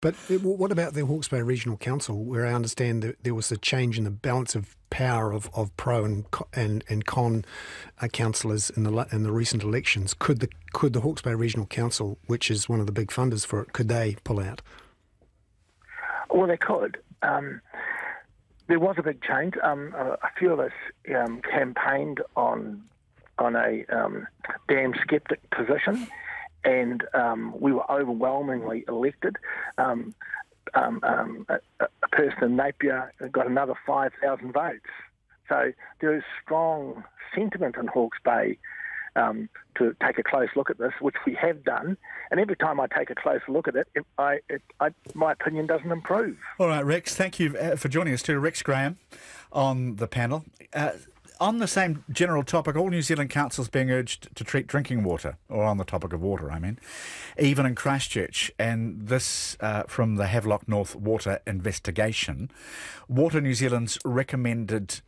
But what about the Hawke's Bay Regional Council, where I understand that there was a change in the balance of power of pro and con councillors in the recent elections? Could the Hawke's Bay Regional Council, which is one of the big funders for it, could they pull out? Well, they could. There was a big change. A few of us campaigned on a damn sceptic position, and we were overwhelmingly elected. A person in Napier got another 5,000 votes. So there is strong sentiment in Hawke's Bay to take a close look at this, which we have done. And every time I take a close look at it, my opinion doesn't improve. All right, Rex, thank you for joining us too. Rex Graham on the panel. On the same general topic, all New Zealand councils being urged to treat drinking water, or on the topic of water, I mean, even in Christchurch, and this from the Havelock North Water Investigation. Water New Zealand's recommended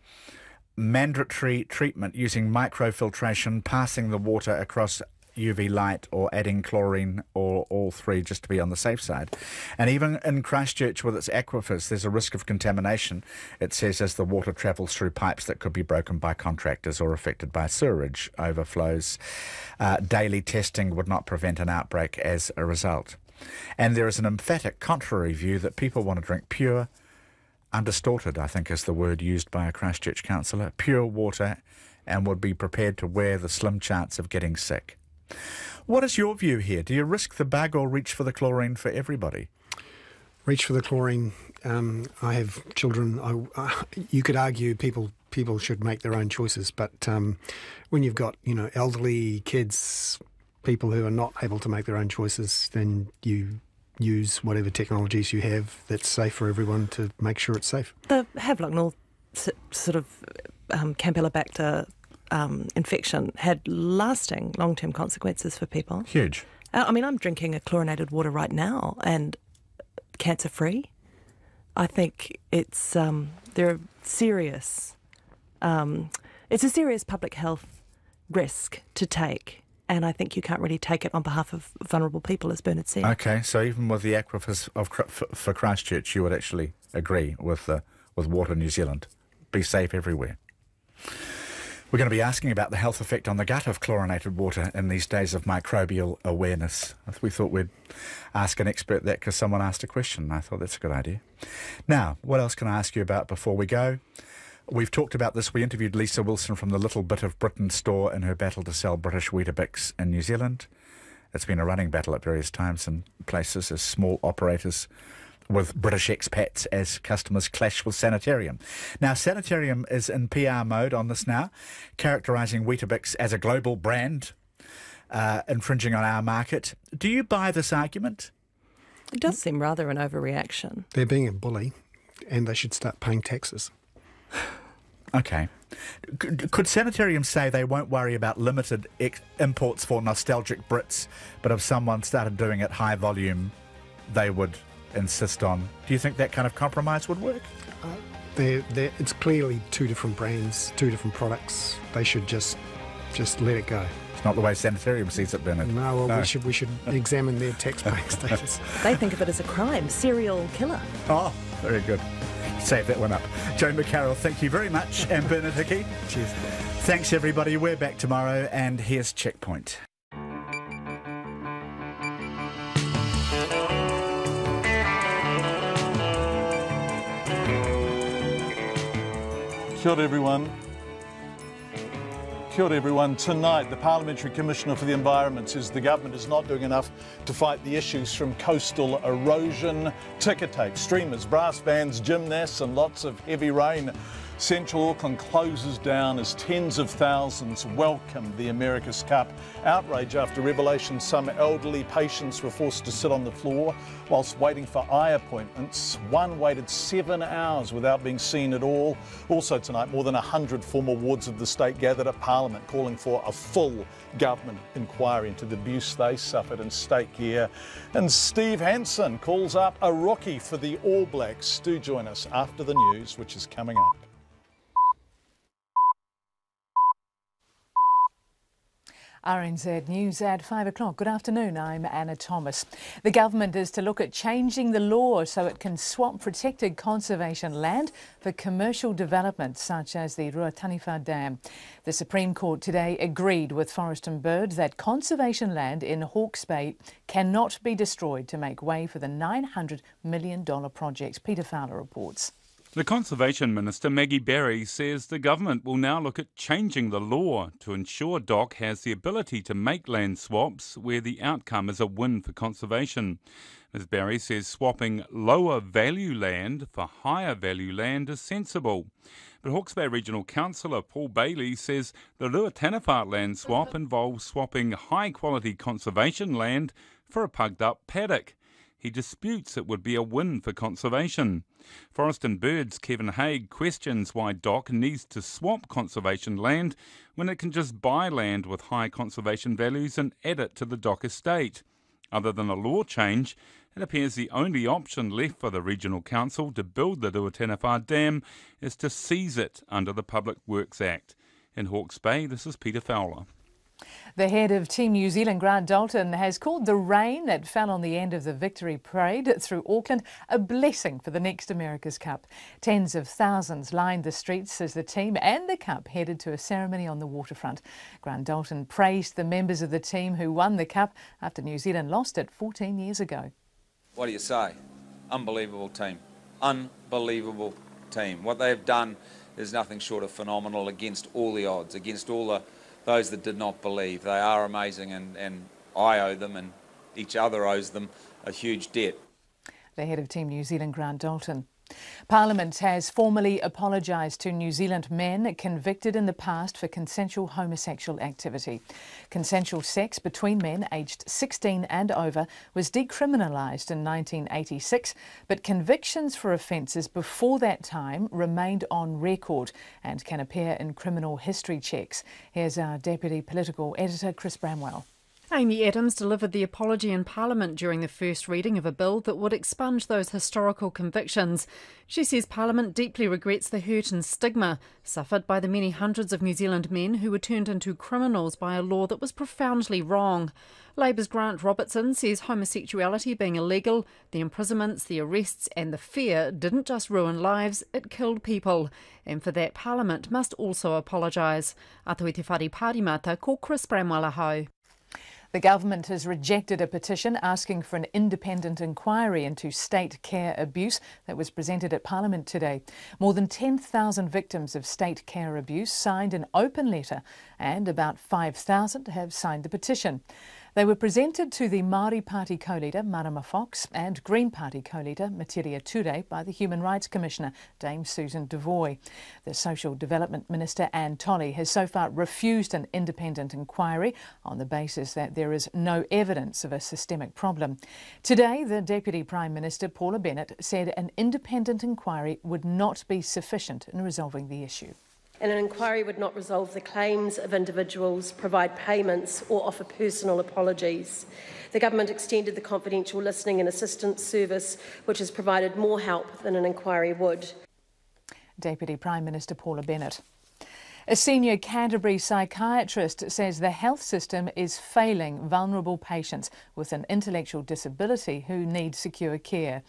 mandatory treatment using microfiltration, passing the water across UV light or adding chlorine or all three just to be on the safe side. And even in Christchurch with its aquifers, there's a risk of contamination, it says, as the water travels through pipes that could be broken by contractors or affected by sewerage overflows. Daily testing would not prevent an outbreak as a result. And there is an emphatic contrary view that people want to drink pure, undistorted, I think is the word used by a Christchurch councillor, pure water, and would be prepared to wear the slim chance of getting sick. What is your view here? Do you risk the bug or reach for the chlorine for everybody? Reach for the chlorine. I have children. You could argue people should make their own choices, but when you've got elderly kids, people who are not able to make their own choices, then you use whatever technologies you have that's safe for everyone to make sure it's safe. The Havelock North sort of Campylobacter infection had lasting long-term consequences for people. Huge. I mean, I'm drinking a chlorinated water right now and cancer-free. I think it's there are serious. It's a serious public health risk to take, and I think you can't really take it on behalf of vulnerable people, as Bernard said. Okay, so even with the aquifers for Christchurch, you would actually agree with Water New Zealand. Be safe everywhere. We're going to be asking about the health effect on the gut of chlorinated water in these days of microbial awareness. We thought we'd ask an expert that because someone asked a question. I thought that's a good idea. Now, what else can I ask you about before we go? We've talked about this. We interviewed Lisa Wilson from the Little Bit of Britain store in her battle to sell British Weetabix in New Zealand. It's been a running battle at various times and places as small operators with British expats as customers clash with Sanitarium. Now, Sanitarium is in PR mode on this now, characterising Weetabix as a global brand, infringing on our market. Do you buy this argument? It does seem rather an overreaction. They're being a bully, and they should start paying taxes. Okay. Could Sanitarium say they won't worry about limited imports for nostalgic Brits, but if someone started doing it high volume, they would insist on? Do you think that kind of compromise would work? It's clearly two different brands, two different products. They should just let it go. It's not the way Sanitarium sees it, Bernard. No, well, we should examine their tax-paying status. They think of it as a crime, serial killer. Oh, very good. Save that one up. Joe McCarroll, thank you very much, and Bernard Hickey. Cheers. Thanks, everybody. We're back tomorrow, and here's Checkpoint. Kia ora, everyone. Kia ora, everyone. Tonight, the Parliamentary Commissioner for the Environment says the government is not doing enough to fight the issues from coastal erosion, ticker tape, streamers, brass bands, gymnasts and lots of heavy rain. Central Auckland closes down as tens of thousands welcome the America's Cup. Outrage after revelation some elderly patients were forced to sit on the floor whilst waiting for eye appointments. One waited 7 hours without being seen at all. Also tonight, more than 100 former wards of the state gathered at Parliament calling for a full government inquiry into the abuse they suffered in state gear. And Steve Hansen calls up a rookie for the All Blacks. Do join us after the news, which is coming up. RNZ News at 5 o'clock. Good afternoon, I'm Anna Thomas. The government is to look at changing the law so it can swap protected conservation land for commercial development such as the taniwha Dam. The Supreme Court today agreed with Forest and Bird that conservation land in Hawke's Bay cannot be destroyed to make way for the $900 million project. Peter Fowler reports. The Conservation Minister, Maggie Berry, says the government will now look at changing the law to ensure DOC has the ability to make land swaps where the outcome is a win for conservation. Ms Berry says swapping lower value land for higher value land is sensible. But Hawke's Bay Regional Councillor Paul Bailey says the Taniwha land swap involves swapping high quality conservation land for a pugged up paddock. He disputes it would be a win for conservation. Forest and Birds Kevin Haig questions why DOC needs to swap conservation land when it can just buy land with high conservation values and add it to the DOC estate. Other than a law change, it appears the only option left for the Regional Council to build the Taniwha Dam is to seize it under the Public Works Act. In Hawke's Bay, this is Peter Fowler. The head of Team New Zealand, Grant Dalton, has called the rain that fell on the end of the victory parade through Auckland a blessing for the next America's Cup. Tens of thousands lined the streets as the team and the Cup headed to a ceremony on the waterfront. Grant Dalton praised the members of the team who won the Cup after New Zealand lost it 14 years ago. What do you say? Unbelievable team. Unbelievable team. What they have done is nothing short of phenomenal against all the odds, against all those that did not believe. They are amazing, and I owe them and each other owes them a huge debt. The head of Team New Zealand, Grant Dalton. Parliament has formally apologised to New Zealand men convicted in the past for consensual homosexual activity. Consensual sex between men aged 16 and over was decriminalised in 1986, but convictions for offences before that time remained on record and can appear in criminal history checks. Here's our Deputy Political Editor, Chris Bramwell. Amy Adams delivered the apology in Parliament during the first reading of a bill that would expunge those historical convictions. She says Parliament deeply regrets the hurt and stigma suffered by the many hundreds of New Zealand men who were turned into criminals by a law that was profoundly wrong. Labour's Grant Robertson says homosexuality being illegal, the imprisonments, the arrests and the fear didn't just ruin lives, it killed people. And for that, Parliament must also apologise. Atu te whare pārimata ko Chris Bramwell ahau. The government has rejected a petition asking for an independent inquiry into state care abuse that was presented at Parliament today. More than 10,000 victims of state care abuse signed an open letter and about 5,000 have signed the petition. They were presented to the Māori Party co-leader Marama Fox and Green Party co-leader Matiria Ture by the Human Rights Commissioner Dame Susan Devoy. The Social Development Minister Anne Tolley has so far refused an independent inquiry on the basis that there is no evidence of a systemic problem. Today, the Deputy Prime Minister Paula Bennett said an independent inquiry would not be sufficient in resolving the issue. And an inquiry would not resolve the claims of individuals, provide payments or offer personal apologies. The government extended the confidential listening and assistance service, which has provided more help than an inquiry would. Deputy Prime Minister Paula Bennett. A senior Canterbury psychiatrist says the health system is failing vulnerable patients with an intellectual disability who need secure care.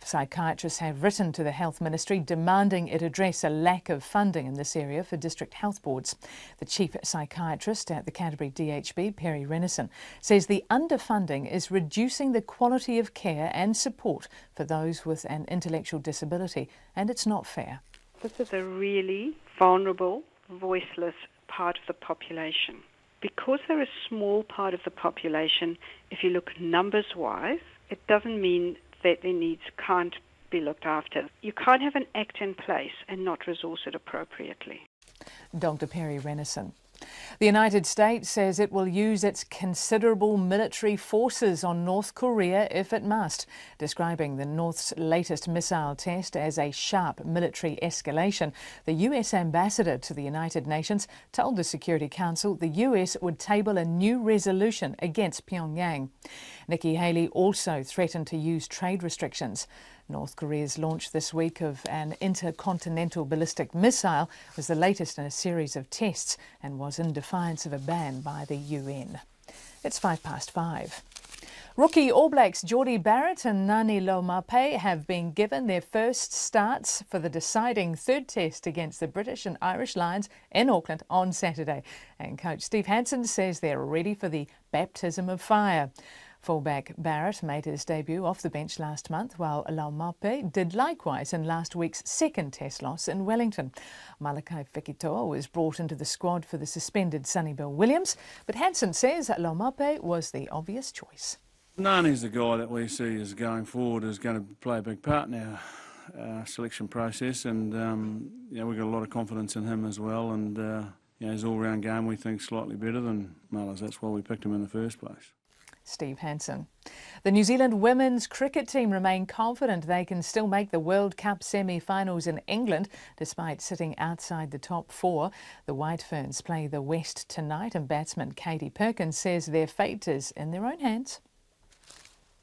Psychiatrists have written to the Health Ministry demanding it address a lack of funding in this area for district health boards. The chief psychiatrist at the Canterbury DHB, Perry Renison, says the underfunding is reducing the quality of care and support for those with an intellectual disability, and it's not fair. This is a really vulnerable, voiceless part of the population. Because they're a small part of the population, if you look numbers-wise, it doesn't mean that their needs can't be looked after. You can't have an act in place and not resource it appropriately. Dr. Perry Renison. The United States says it will use its considerable military forces on North Korea if it must, describing the North's latest missile test as a sharp military escalation. The US ambassador to the United Nations told the Security Council the US would table a new resolution against Pyongyang. Nikki Haley also threatened to use trade restrictions. North Korea's launch this week of an intercontinental ballistic missile was the latest in a series of tests and was in defiance of a ban by the UN. It's 5:05. Rookie All Blacks Jordie Barrett and Ngani Laumape have been given their first starts for the deciding third test against the British and Irish Lions in Auckland on Saturday. And coach Steve Hansen says they're ready for the baptism of fire. Fullback Barrett made his debut off the bench last month, while Laumape did likewise in last week's second test loss in Wellington. Malakai Fekitoa was brought into the squad for the suspended Sonny Bill Williams, but Hansen says Laumape was the obvious choice. Nani's the guy that we see as going forward is going to play a big part in our selection process, and we've got a lot of confidence in him as well, and his all-round game we think slightly better than Mullers. That's why we picked him in the first place. Steve Hansen. The New Zealand women's cricket team remain confident they can still make the World Cup semi-finals in England despite sitting outside the top four. The White Ferns play the West tonight, and batsman Katie Perkins says their fate is in their own hands.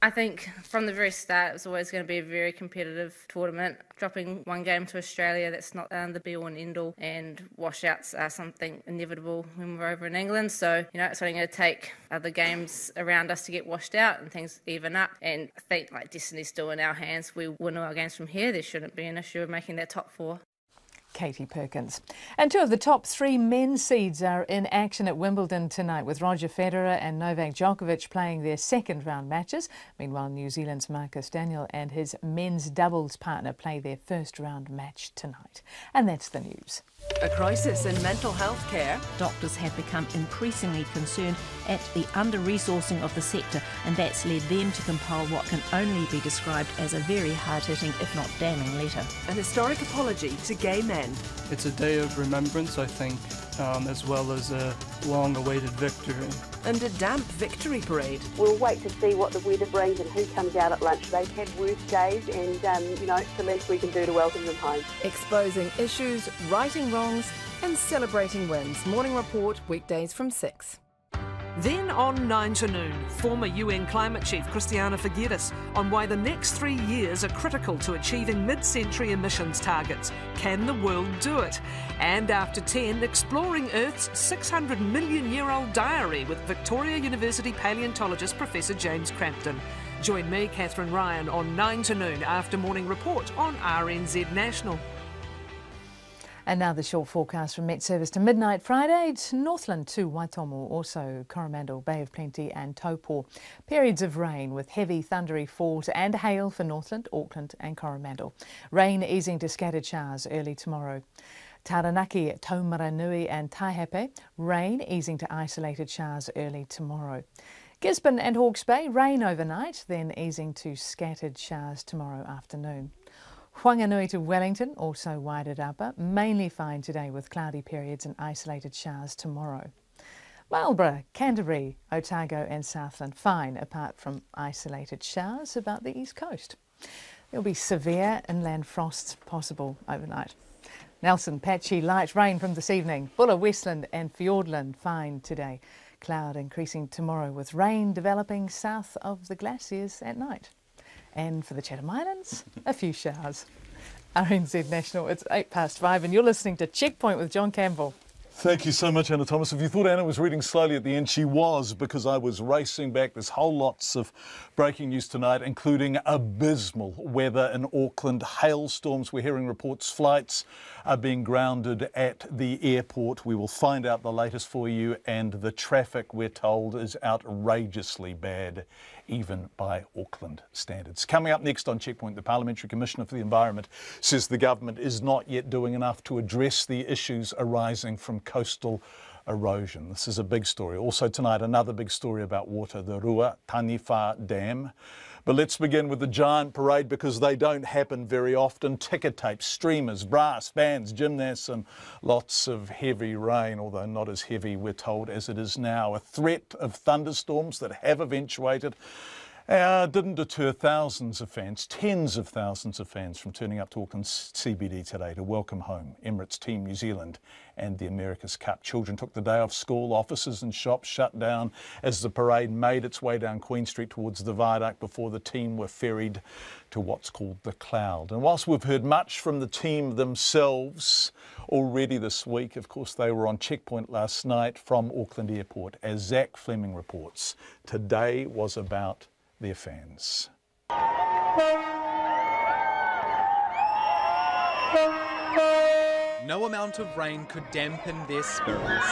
I think from the very start it was always going to be a very competitive tournament. Dropping one game to Australia, that's not the be-all and end-all, and washouts are something inevitable when we're over in England. So, it's only going to take other games around us to get washed out and things even up. And I think destiny's still in our hands. We win all our games from here. There shouldn't be an issue of making that top four. Katie Perkins. And two of the top three men's seeds are in action at Wimbledon tonight, with Roger Federer and Novak Djokovic playing their second round matches. Meanwhile, New Zealand's Marcus Daniel and his men's doubles partner play their first round match tonight. And that's the news. A crisis in mental health care. Doctors have become increasingly concerned at the under-resourcing of the sector, and that's led them to compile what can only be described as a very hard-hitting, if not damning letter. An historic apology to gay men. It's a day of remembrance, I think, as well as a long-awaited victory. And a damp victory parade. We'll wait to see what the weather brings and who comes out at lunch. They've had worse days, and, it's the least we can do to welcome them home. Exposing issues, righting wrongs and celebrating wins. Morning Report, weekdays from 6. Then on 9 to noon, former UN Climate Chief Christiana Figueres on why the next 3 years are critical to achieving mid-century emissions targets. Can the world do it? And after 10, exploring Earth's 600 million-year-old diary with Victoria University paleontologist Professor James Crampton. Join me, Catherine Ryan, on 9 to noon after Morning Report on RNZ National. And now the short forecast from Met Service to midnight Friday. Northland to Waitomo, also Coromandel, Bay of Plenty and Taupo. Periods of rain with heavy thundery falls and hail for Northland, Auckland and Coromandel. Rain easing to scattered showers early tomorrow. Taranaki, Taumaranui and Taihape, rain easing to isolated showers early tomorrow. Gisborne and Hawke's Bay, rain overnight, then easing to scattered showers tomorrow afternoon. Whanganui to Wellington, also Wairarapa, mainly fine today with cloudy periods and isolated showers tomorrow. Marlborough, Canterbury, Otago and Southland, fine apart from isolated showers about the east coast. There'll be severe inland frosts possible overnight. Nelson, patchy light rain from this evening. Buller, Westland and Fiordland, fine today. Cloud increasing tomorrow with rain developing south of the glaciers at night. And for the Chatham Islands, a few showers. RNZ National, it's 5:08 and you're listening to Checkpoint with John Campbell. Thank you so much, Anna Thomas. If you thought Anna was reading slowly at the end, she was, because I was racing back. There's whole lots of breaking news tonight, including abysmal weather in Auckland, hailstorms. We're hearing reports flights are being grounded at the airport. We will find out the latest for you, and the traffic, we're told, is outrageously bad, even by Auckland standards. Coming up next on Checkpoint, the Parliamentary Commissioner for the Environment says the government is not yet doing enough to address the issues arising from coastal erosion. This is a big story. Also tonight, another big story about water, the Rua Taniwha Dam. But let's begin with the giant parade, because they don't happen very often. Ticker tapes, streamers, brass, bands, gymnasts and lots of heavy rain, although not as heavy, we're told, as it is now. A threat of thunderstorms that have eventuated. Didn't deter thousands of fans, tens of thousands of fans from turning up to Auckland CBD today to welcome home Emirates Team New Zealand and the America's Cup. Children took the day off school, offices and shops shut down as the parade made its way down Queen Street towards the viaduct before the team were ferried to what's called the Cloud. And whilst we've heard much from the team themselves already this week, of course they were on checkpoint last night from Auckland Airport. As Zach Fleming reports, today was about their fans. No amount of rain could dampen their spirits.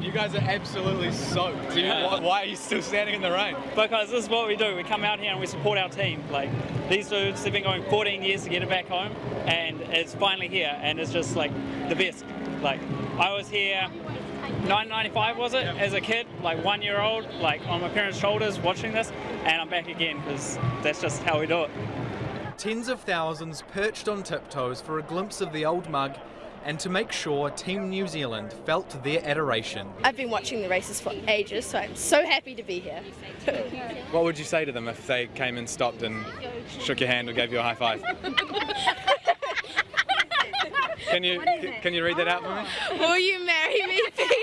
You guys are absolutely soaked. Why are you still standing in the rain? Because this is what we do. We come out here and we support our team. Like, these dudes, they've been going 14 years to get it back home, and it's finally here, and it's just like the best. Like, I was here 1995, was it, as a kid, like 1 year old, like on my parents' shoulders watching this, and I'm back again because that's just how we do it. Tens of thousands perched on tiptoes for a glimpse of the old mug and to make sure Team New Zealand felt their adoration. I've been watching the races for ages, so I'm so happy to be here. What would you say to them if they came and stopped and shook your hand or gave you a high five? Can you read that out for me? Will you marry me, Peter?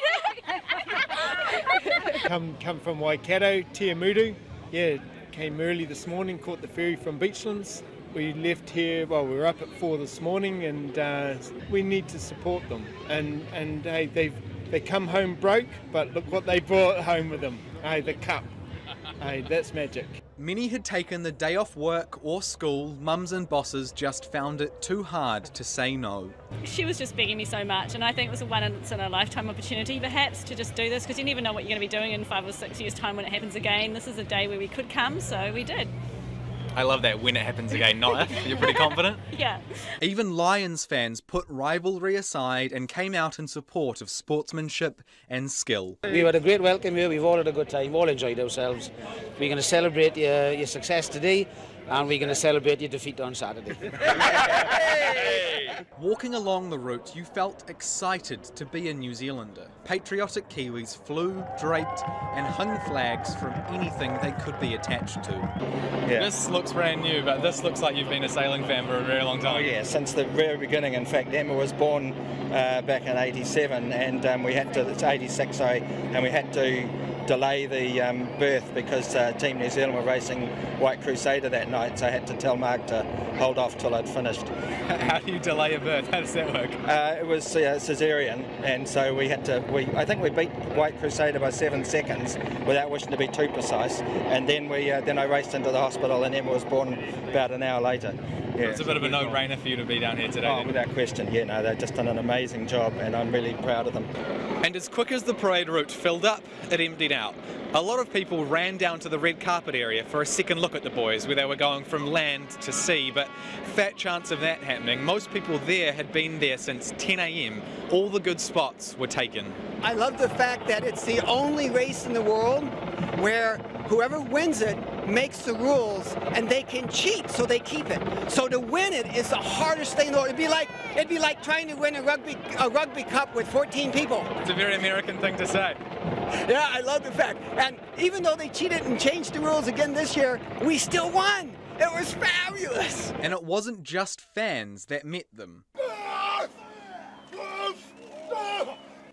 Come from Waikato, Tiamutu. Yeah, came early this morning, caught the ferry from Beachlands. We left here, well, we were up at 4 this morning, and we need to support them. And hey, they come home broke, but look what they brought home with them. Hey, the cup. Hey, that's magic. Many had taken the day off work or school. Mums and bosses just found it too hard to say no. She was just begging me so much, and I think it was a once-in-a-lifetime opportunity perhaps to just do this, because you never know what you're going to be doing in 5 or 6 years' time when it happens again. This is a day where we could come, so we did. I love that, when it happens again, not if. You're pretty confident? Yeah. Even Lions fans put rivalry aside and came out in support of sportsmanship and skill. We had a great welcome here, we've all had a good time, all enjoyed ourselves. We're going to celebrate your success today, and we're going to celebrate your defeat on Saturday. Walking along the route, you felt excited to be a New Zealander. Patriotic Kiwis flew, draped and hung flags from anything they could be attached to. Yeah. This looks brand new, but this looks like you've been a sailing fan for a very long time. Oh yeah, since the very beginning. In fact, Emma was born back in '87, and it's '86, sorry, and we had to delay the birth because Team New Zealand were racing White Crusader that night, so I had to tell Mark to hold off till I'd finished. How do you delay a birth? How does that work? It was caesarean, and so we had to. I think we beat White Crusader by 7 seconds without wishing to be too precise, and then I raced into the hospital, and Emma was born about an hour later. Yeah, it's a bit of a no-brainer for you to be down here today. Oh, without question, yeah, no, they've just done an amazing job, and I'm really proud of them. And as quick as the parade route filled up, it emptied out. A lot of people ran down to the red carpet area for a second look at the boys, where they were going from land to sea, but fat chance of that happening. Most people there had been there since 10 a.m. All the good spots were taken. I love the fact that it's the only race in the world where whoever wins it makes the rules, and they can cheat, so they keep it. So to win it is the hardest thing in the world. It'd be like trying to win a rugby cup with 14 people. It's a very American thing to say. Yeah, I love the fact. And even though they cheated and changed the rules again this year, we still won. It was fabulous. And it wasn't just fans that met them.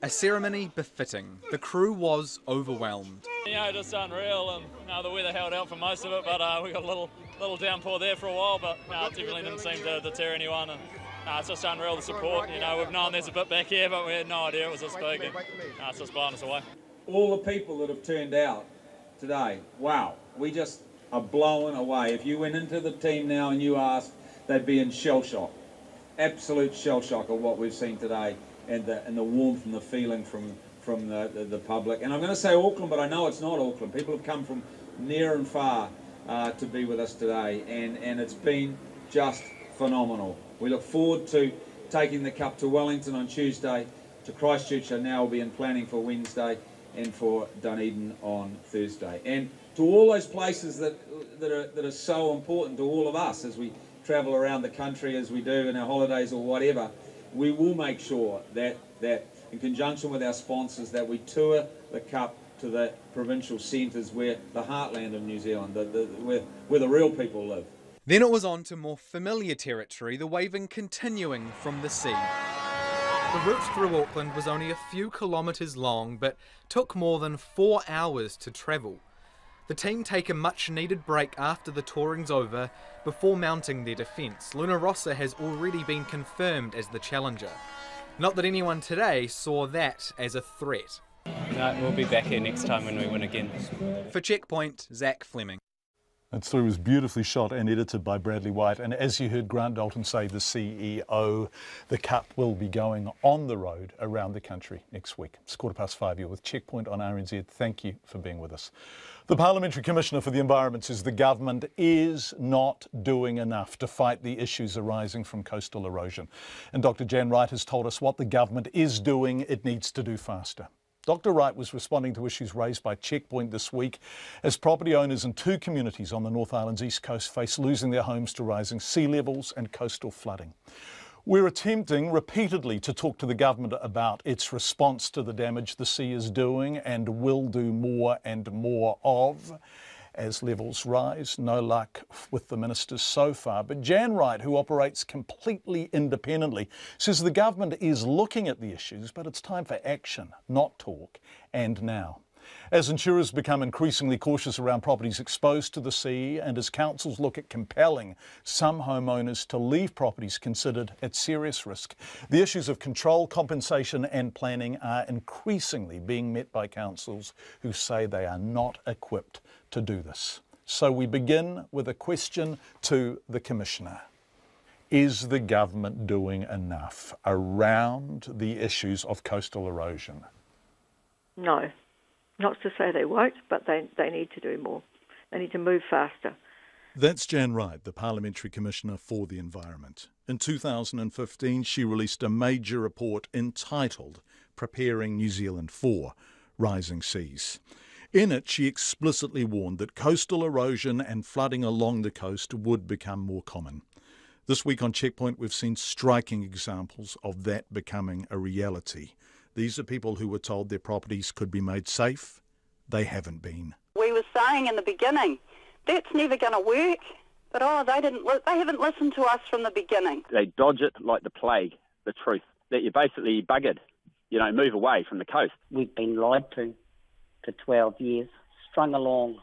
A ceremony befitting. The crew was overwhelmed. You know, just unreal, and the weather held out for most of it, but we got a little downpour there for a while, but it definitely didn't seem to deter anyone, and it's just unreal, the support. You know, we've known there's a bit back here, but we had no idea it was this big, and it's just blowing us away. All the people that have turned out today, wow, we just are blown away. If you went into the team now and you asked, they'd be in shell shock, absolute shell shock of what we've seen today. And the warmth and the feeling from the public. And I'm going to say Auckland, but I know it's not Auckland. People have come from near and far to be with us today, and it's been just phenomenal. We look forward to taking the cup to Wellington on Tuesday, to Christchurch, and now we'll be in planning for Wednesday, and for Dunedin on Thursday. And to all those places that are so important to all of us as we travel around the country, as we do in our holidays or whatever, we will make sure that in conjunction with our sponsors, that we tour the Cup to the provincial centres where the heartland of New Zealand, where the real people live. Then it was on to more familiar territory, the waving continuing from the sea. The route through Auckland was only a few kilometres long, but took more than 4 hours to travel. The team take a much-needed break after the touring's over before mounting their defence. Luna Rossa has already been confirmed as the challenger. Not that anyone today saw that as a threat. No, we'll be back here next time when we win again. For Checkpoint, Zach Fleming. That story was beautifully shot and edited by Bradley White. And as you heard Grant Dalton say, the CEO, the Cup will be going on the road around the country next week. It's 5:15. You're with Checkpoint on RNZ. Thank you for being with us. The Parliamentary Commissioner for the Environment says the government is not doing enough to fight the issues arising from coastal erosion. And Dr. Jan Wright has told us what the government is doing, it needs to do faster. Dr. Wright was responding to issues raised by Checkpoint this week as property owners in 2 communities on the North Island's east coast face losing their homes to rising sea levels and coastal flooding. We're attempting repeatedly to talk to the government about its response to the damage the sea is doing and will do more and more of as levels rise. No luck with the ministers so far. But Jan Wright, who operates completely independently, says the government is looking at the issues, but it's time for action, not talk, and now. As insurers become increasingly cautious around properties exposed to the sea and as councils look at compelling some homeowners to leave properties considered at serious risk, the issues of control, compensation and planning are increasingly being met by councils who say they are not equipped to do this. So we begin with a question to the Commissioner. Is the government doing enough around the issues of coastal erosion? No. Not to say they won't, but they need to do more. They need to move faster. That's Jan Wright, the Parliamentary Commissioner for the Environment. In 2015, she released a major report entitled Preparing New Zealand for Rising Seas. In it, she explicitly warned that coastal erosion and flooding along the coast would become more common. This week on Checkpoint, we've seen striking examples of that becoming a reality. These are people who were told their properties could be made safe. They haven't been. We were saying in the beginning, that's never going to work. But they haven't listened to us from the beginning. They dodge it like the plague, the truth, that you're basically buggered, move away from the coast. We've been lied to for 12 years, strung along.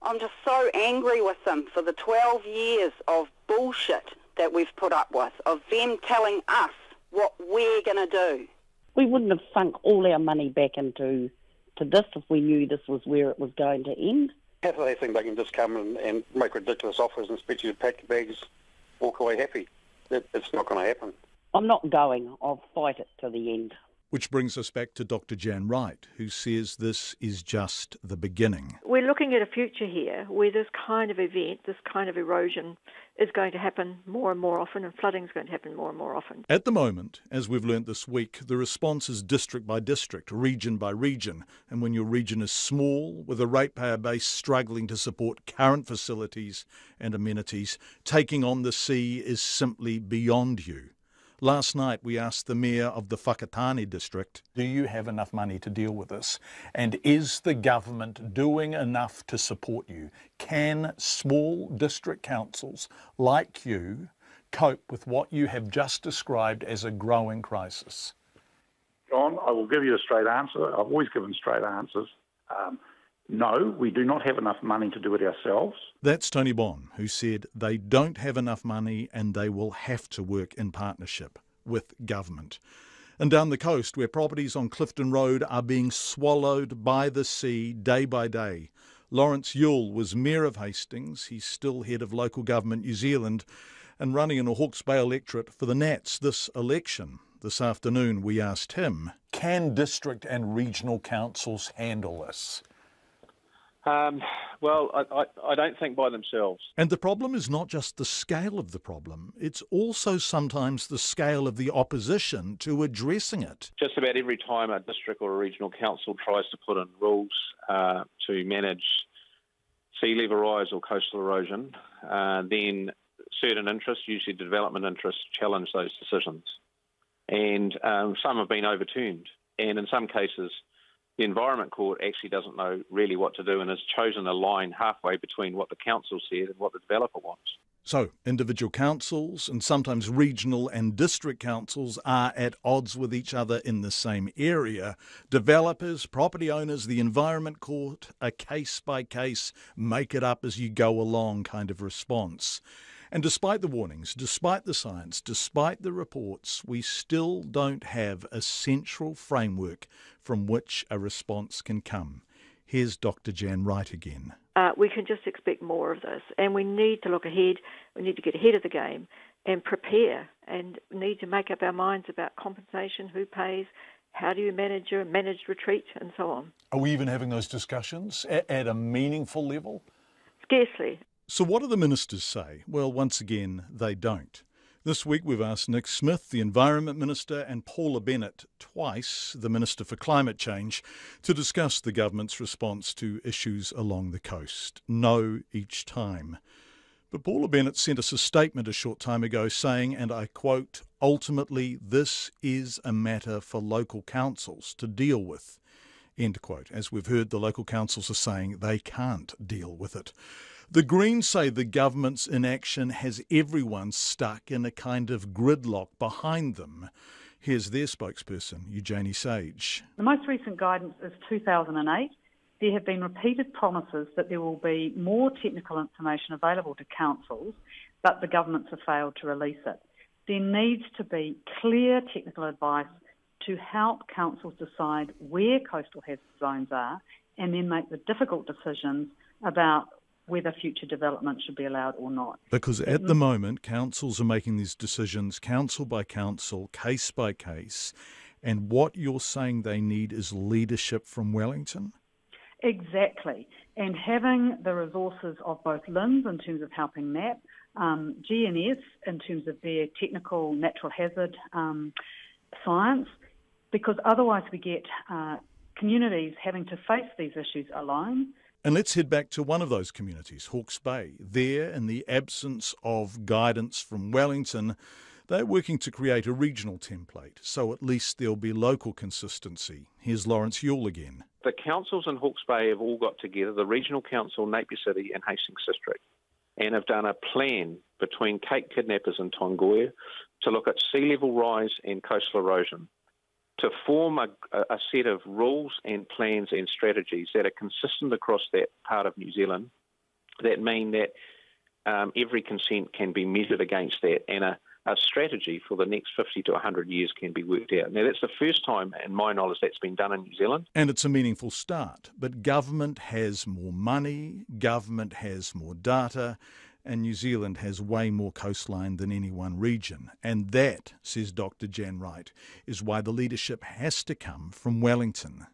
I'm just so angry with them for the 12 years of bullshit that we've put up with, of them telling us what we're going to do. We wouldn't have sunk all our money back into this if we knew this was where it was going to end. How do they think they can just come and make ridiculous offers and expect you to pack your bags, walk away happy? It's not going to happen. I'm not going. I'll fight it to the end. Which brings us back to Dr. Jan Wright, who says this is just the beginning. We're looking at a future here where this kind of event, this kind of erosion is going to happen more and more often, and flooding is going to happen more and more often. At the moment, as we've learnt this week, the response is district by district, region by region. And when your region is small, with a ratepayer base struggling to support current facilities and amenities, taking on the sea is simply beyond you. Last night we asked the Mayor of the Whakatane district, do you have enough money to deal with this? And is the government doing enough to support you? Can small district councils like you cope with what you have just described as a growing crisis? John, I will give you a straight answer. I've always given straight answers. No, we do not have enough money to do it ourselves. That's Tony Bon, who said they don't have enough money and they will have to work in partnership with government. And down the coast, where properties on Clifton Road are being swallowed by the sea day by day, Lawrence Yule was Mayor of Hastings. He's still head of Local Government New Zealand and running in a Hawke's Bay electorate for the Nats this election. This afternoon we asked him, can district and regional councils handle this? Well, I don't think by themselves. And the problem is not just the scale of the problem, it's also sometimes the scale of the opposition to addressing it. Just about every time a district or a regional council tries to put in rules to manage sea level rise or coastal erosion, then certain interests, usually development interests, challenge those decisions. And some have been overturned. And in some cases, the Environment Court actually doesn't know really what to do and has chosen a line halfway between what the council said and what the developer wants. So, individual councils and sometimes regional and district councils are at odds with each other in the same area. Developers, property owners, the Environment Court, a case-by-case, make-it-up-as-you-go-along kind of response. And despite the warnings, despite the science, despite the reports, we still don't have a central framework from which a response can come. Here's Dr. Jan Wright again. We can just expect more of this, and we need to look ahead. We need to get ahead of the game and prepare, and need to make up our minds about compensation, who pays, how do you manage a managed retreat, and so on. Are we even having those discussions at a meaningful level? Scarcely. So what do the ministers say? Well, once again, they don't. This week we've asked Nick Smith, the Environment Minister, and Paula Bennett, twice the Minister for Climate Change, to discuss the government's response to issues along the coast. No each time. But Paula Bennett sent us a statement a short time ago saying, and I quote, "Ultimately, this is a matter for local councils to deal with." End quote. As we've heard, the local councils are saying they can't deal with it. The Greens say the government's inaction has everyone stuck in a kind of gridlock behind them. Here's their spokesperson, Eugenie Sage. The most recent guidance is 2008. There have been repeated promises that there will be more technical information available to councils, but the governments have failed to release it. There needs to be clear technical advice to help councils decide where coastal hazard zones are and then make the difficult decisions about whether future development should be allowed or not. Because at the moment, councils are making these decisions council by council, case by case, and what you're saying they need is leadership from Wellington? Exactly. And having the resources of both LINZ in terms of helping map, GNS in terms of their technical natural hazard science, because otherwise we get communities having to face these issues alone. And let's head back to one of those communities, Hawke's Bay. There, in the absence of guidance from Wellington, they're working to create a regional template, so at least there'll be local consistency. Here's Lawrence Yule again. The councils in Hawke's Bay have all got together, the Regional Council, Napier City and Hastings District, and have done a plan between Cape Kidnappers and Tongoia to look at sea level rise and coastal erosion, to form a set of rules and plans and strategies that are consistent across that part of New Zealand, that mean that every consent can be measured against that, and a strategy for the next 50 to 100 years can be worked out. Now, that's the first time, in my knowledge, that's been done in New Zealand. And it's a meaningful start. But government has more money, government has more data, and New Zealand has way more coastline than any one region. And that, says Dr. Jan Wright, is why the leadership has to come from Wellington.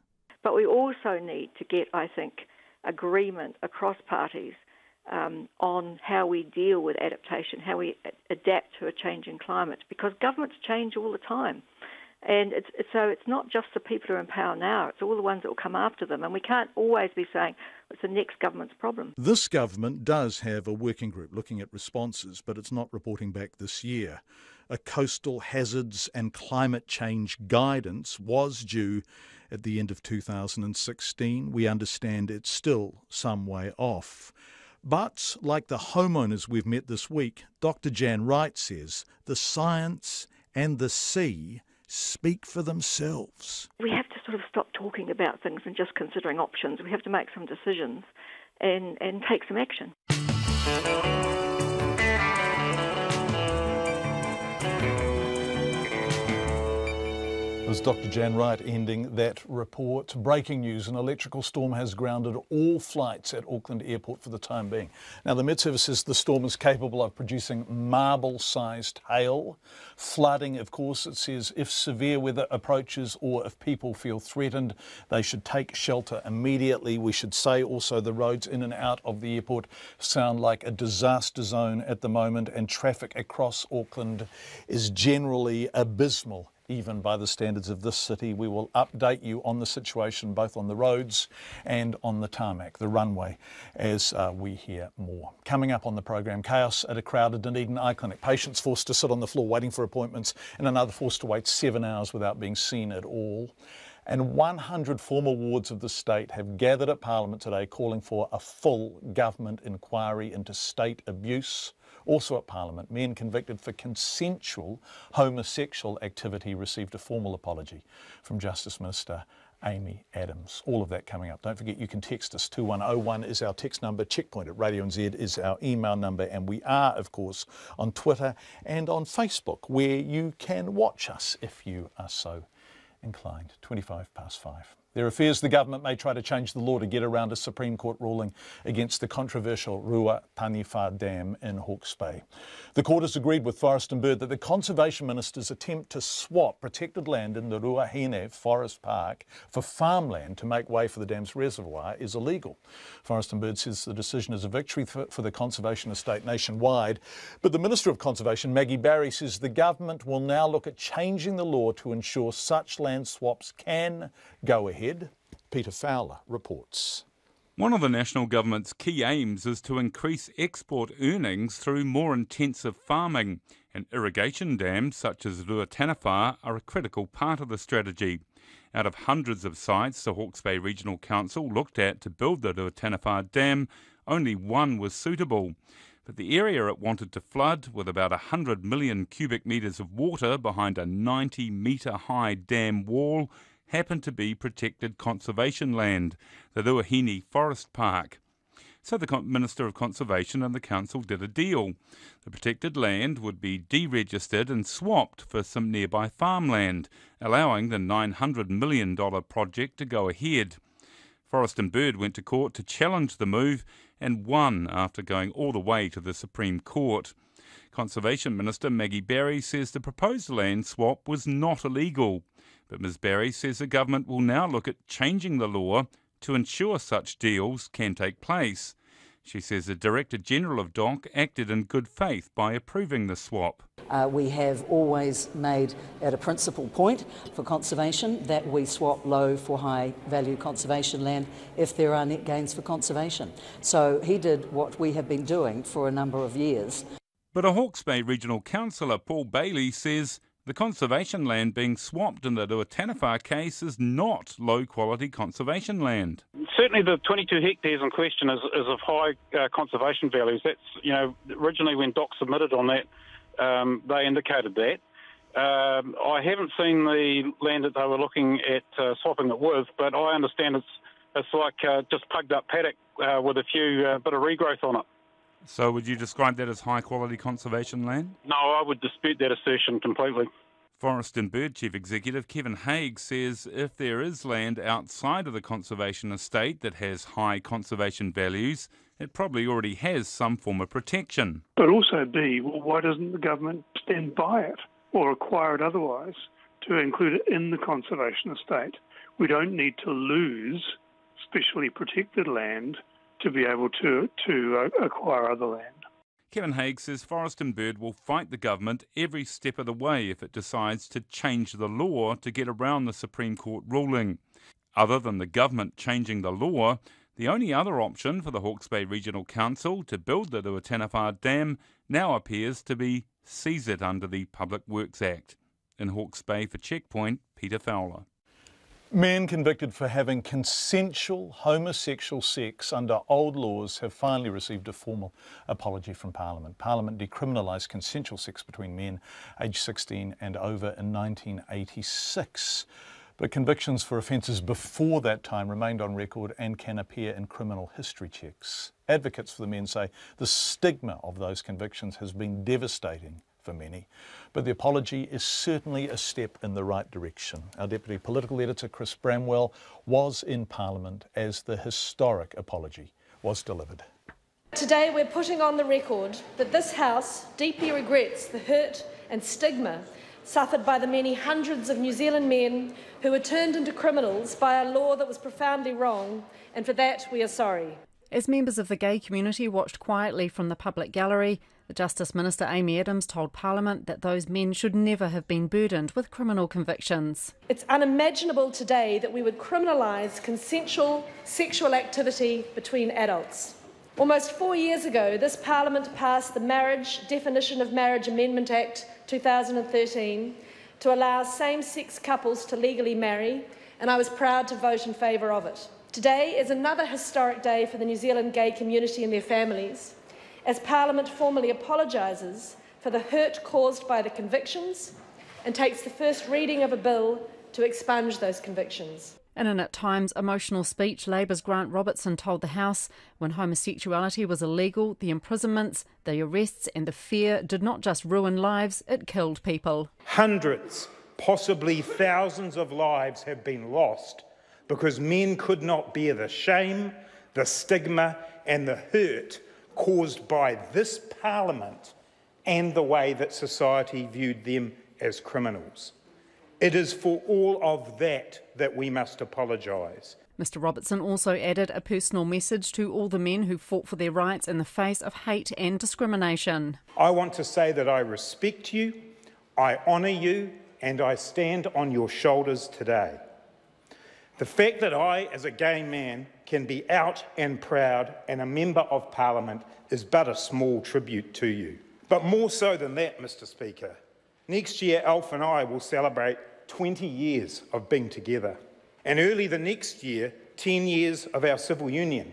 But we also need to get, I think, agreement across parties on how we deal with adaptation, how we adapt to a changing climate, because governments change all the time. And it's not just the people who are in power now, it's all the ones that will come after them. And we can't always be saying it's the next government's problem. This government does have a working group looking at responses, but it's not reporting back this year. A coastal hazards and climate change guidance was due at the end of 2016. We understand it's still some way off. But, like the homeowners we've met this week, Dr. Jan Wright says the science and the sea speak for themselves. We have to sort of stop talking about things and just considering options. We have to make some decisions and take some action. It was Dr. Jan Wright ending that report. Breaking news, an electrical storm has grounded all flights at Auckland Airport for the time being. Now, the Met Service says the storm is capable of producing marble-sized hail. Flooding, of course, it says if severe weather approaches or if people feel threatened, they should take shelter immediately. We should say also the roads in and out of the airport sound like a disaster zone at the moment, and traffic across Auckland is generally abysmal. Even by the standards of this city. We will update you on the situation both on the roads and on the tarmac, the runway, as we hear more. Coming up on the program, chaos at a crowded Dunedin eye clinic. Patients forced to sit on the floor waiting for appointments and another forced to wait 7 hours without being seen at all. And 100 former wards of the state have gathered at Parliament today calling for a full government inquiry into state abuse. Also at Parliament, men convicted for consensual homosexual activity received a formal apology from Justice Minister Amy Adams. All of that coming up. Don't forget you can text us. 2101 is our text number. Checkpoint at Radio NZ is our email number. And we are, of course, on Twitter and on Facebook, where you can watch us if you are so inclined. 5:25. There are fears the government may try to change the law to get around a Supreme Court ruling against the controversial taniwha Dam in Hawke's Bay. The court has agreed with Forest and Bird that the Conservation Minister's attempt to swap protected land in the Ruahine Forest Park for farmland to make way for the dam's reservoir is illegal. Forest and Bird says the decision is a victory for the conservation estate nationwide, but the Minister of Conservation, Maggie Barry, says the government will now look at changing the law to ensure such land swaps can go ahead. Peter Fowler reports. One of the national government's key aims is to increase export earnings through more intensive farming, and irrigation dams such as Ruataniwha are a critical part of the strategy. Out of hundreds of sites the Hawke's Bay Regional Council looked at to build the Ruataniwha Dam, only one was suitable. But the area it wanted to flood, with about 100 million cubic metres of water behind a 90-metre high dam wall, happened to be protected conservation land, the Ruahine Forest Park. So the Minister of Conservation and the Council did a deal. The protected land would be deregistered and swapped for some nearby farmland, allowing the $900 million project to go ahead. Forest and Bird went to court to challenge the move and won after going all the way to the Supreme Court. Conservation Minister Maggie Barry says the proposed land swap was not illegal. But Ms Barry says the government will now look at changing the law to ensure such deals can take place. She says the Director General of DOC acted in good faith by approving the swap. We have always made it a principal point for conservation that we swap low for high value conservation land if there are net gains for conservation. So he did what we have been doing for a number of years. But a Hawke's Bay Regional Councillor, Paul Bailey, says the conservation land being swapped in the Ruataniwha case is not low-quality conservation land. Certainly the 22 hectares in question is of high conservation values. That's, originally when DOC submitted on that, they indicated that. I haven't seen the land that they were looking at swapping it with, but I understand it's like just pugged up paddock with a few bit of regrowth on it. So would you describe that as high-quality conservation land? No, I would dispute that assertion completely. Forest and Bird Chief Executive Kevin Haigh says if there is land outside of the conservation estate that has high conservation values, it probably already has some form of protection. But also B, well, why doesn't the government stand by it or acquire it otherwise to include it in the conservation estate? We don't need to lose specially protected land to be able to acquire other land. Kevin Haigh says Forest and Bird will fight the government every step of the way if it decides to change the law to get around the Supreme Court ruling. Other than the government changing the law, the only other option for the Hawke's Bay Regional Council to build the Ruataniwha Dam now appears to be seize it under the Public Works Act. In Hawke's Bay for Checkpoint, Peter Fowler. Men convicted for having consensual homosexual sex under old laws have finally received a formal apology from Parliament. Parliament decriminalised consensual sex between men aged 16 and over in 1986. But convictions for offences before that time remained on record and can appear in criminal history checks. Advocates for the men say the stigma of those convictions has been devastating for many, but the apology is certainly a step in the right direction. Our Deputy Political Editor Chris Bramwell was in Parliament as the historic apology was delivered. Today we're putting on the record that this House deeply regrets the hurt and stigma suffered by the many hundreds of New Zealand men who were turned into criminals by a law that was profoundly wrong, and for that we are sorry. As members of the gay community watched quietly from the public gallery, the Justice Minister Amy Adams told Parliament that those men should never have been burdened with criminal convictions. It's unimaginable today that we would criminalise consensual sexual activity between adults. Almost 4 years ago, this Parliament passed the Marriage Definition of Marriage Amendment Act 2013 to allow same-sex couples to legally marry and I was proud to vote in favour of it. Today is another historic day for the New Zealand gay community and their families, as Parliament formally apologises for the hurt caused by the convictions and takes the first reading of a bill to expunge those convictions. In an at times emotional speech, Labour's Grant Robertson told the House when homosexuality was illegal, the imprisonments, the arrests and the fear did not just ruin lives, it killed people. Hundreds, possibly thousands of lives have been lost because men could not bear the shame, the stigma and the hurt caused by this Parliament and the way that society viewed them as criminals. It is for all of that we must apologise. Mr Robertson also added a personal message to all the men who fought for their rights in the face of hate and discrimination. I want to say that I respect you, I honour you, and I stand on your shoulders today. The fact that I, as a gay man, can be out and proud and a member of Parliament is but a small tribute to you. But more so than that, Mr Speaker, next year Alf and I will celebrate 20 years of being together. And early the next year, 10 years of our civil union.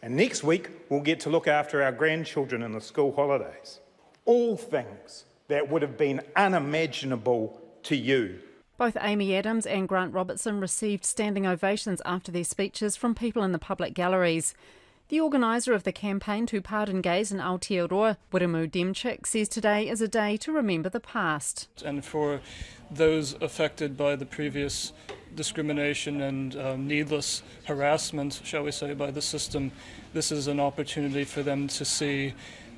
And next week, we'll get to look after our grandchildren in the school holidays. All things that would have been unimaginable to you. Both Amy Adams and Grant Robertson received standing ovations after their speeches from people in the public galleries. The organiser of the campaign to pardon gays in Aotearoa, Wiremu Demchik, says today is a day to remember the past. And for those affected by the previous discrimination and needless harassment, shall we say, by the system, this is an opportunity for them to see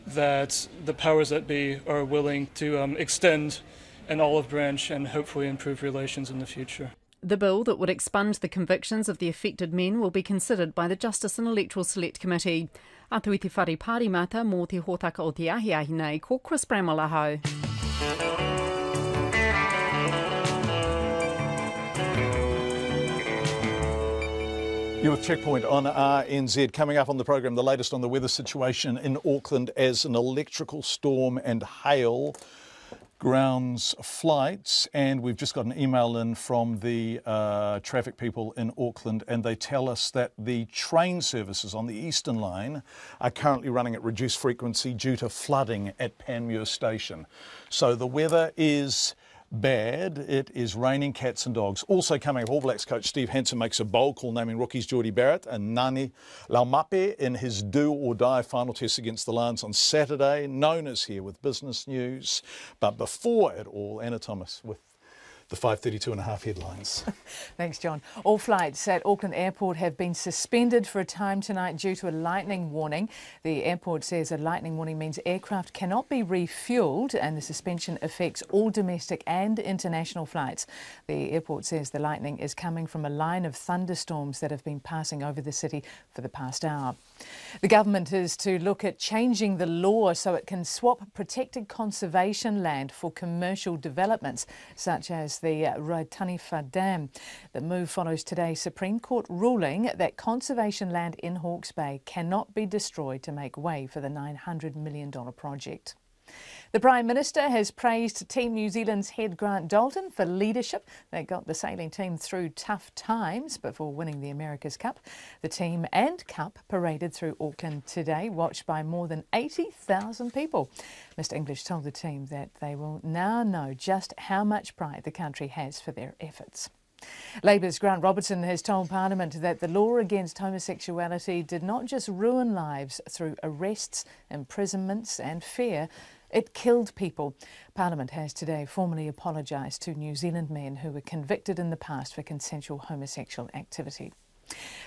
that the powers that be are willing to extend an olive branch and hopefully improve relations in the future. The bill that would expunge the convictions of the affected men will be considered by the Justice and Electoral Select Committee. Atu i te whare pārimata mō te hōtaka o te ahiahi nei, ko Chris Bramwell aho. You're with Checkpoint on RNZ. Coming up on the program, the latest on the weather situation in Auckland as an electrical storm and hail grounds flights, and we've just got an email in from the traffic people in Auckland, and they tell us that the train services on the Eastern Line are currently running at reduced frequency due to flooding at Panmure Station. So the weather is bad. It is raining cats and dogs. Also coming up, All Blacks coach Steve Hansen makes a bold call naming rookies Geordie Barrett and Ngani Laumape in his do-or-die final test against the Lions on Saturday. Nona's here with business news. But before it all, Anna Thomas with the 5:32.5 headlines. Thanks, John. All flights at Auckland Airport have been suspended for a time tonight due to a lightning warning. The airport says a lightning warning means aircraft cannot be refuelled, and the suspension affects all domestic and international flights. The airport says the lightning is coming from a line of thunderstorms that have been passing over the city for the past hour. The government is to look at changing the law so it can swap protected conservation land for commercial developments, such as the taniwha Dam. The move follows today's Supreme Court ruling that conservation land in Hawke's Bay cannot be destroyed to make way for the $900 million project. The Prime Minister has praised Team New Zealand's head Grant Dalton for leadership. They got the sailing team through tough times before winning the America's Cup. The team and Cup paraded through Auckland today, watched by more than 80,000 people. Mr English told the team that they will now know just how much pride the country has for their efforts. Labour's Grant Robertson has told Parliament that the law against homosexuality did not just ruin lives through arrests, imprisonments and fear, it killed people. Parliament has today formally apologised to New Zealand men who were convicted in the past for consensual homosexual activity.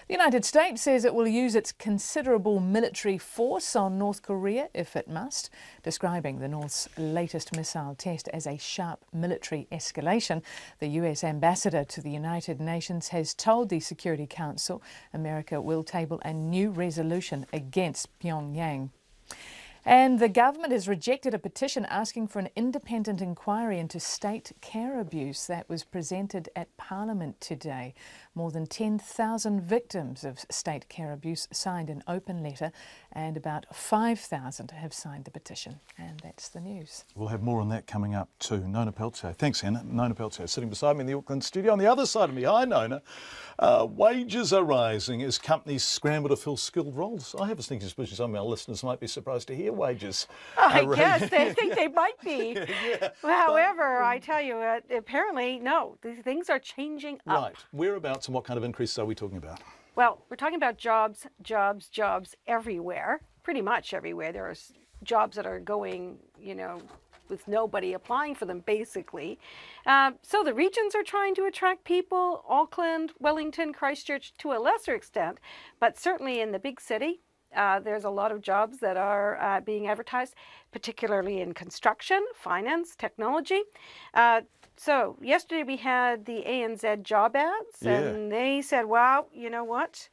The United States says it will use its considerable military force on North Korea if it must, describing the North's latest missile test as a sharp military escalation. The US ambassador to the United Nations has told the Security Council America will table a new resolution against Pyongyang. And the government has rejected a petition asking for an independent inquiry into state care abuse that was presented at Parliament today. More than 10,000 victims of state care abuse signed an open letter and about 5,000 have signed the petition. And that's the news. We'll have more on that coming up too. Nona Peltier. Thanks, Anna. Nona Peltier sitting beside me in the Auckland studio. On the other side of me, hi Nona. Wages are rising as companies scramble to fill skilled roles. I have a sneaky suspicion some of our listeners might be surprised to hear wages. I guess they think they might be. Yeah. However, I tell you, apparently, no, these things are changing up. Right. Whereabouts and what kind of increases are we talking about? Well, we're talking about jobs everywhere, pretty much everywhere. There are jobs that are going, with nobody applying for them, basically. So the regions are trying to attract people, Auckland, Wellington, Christchurch to a lesser extent, but certainly in the big city, there's a lot of jobs that are being advertised, particularly in construction, finance, technology. So yesterday we had the ANZ job ads, and they said, wow, you know what?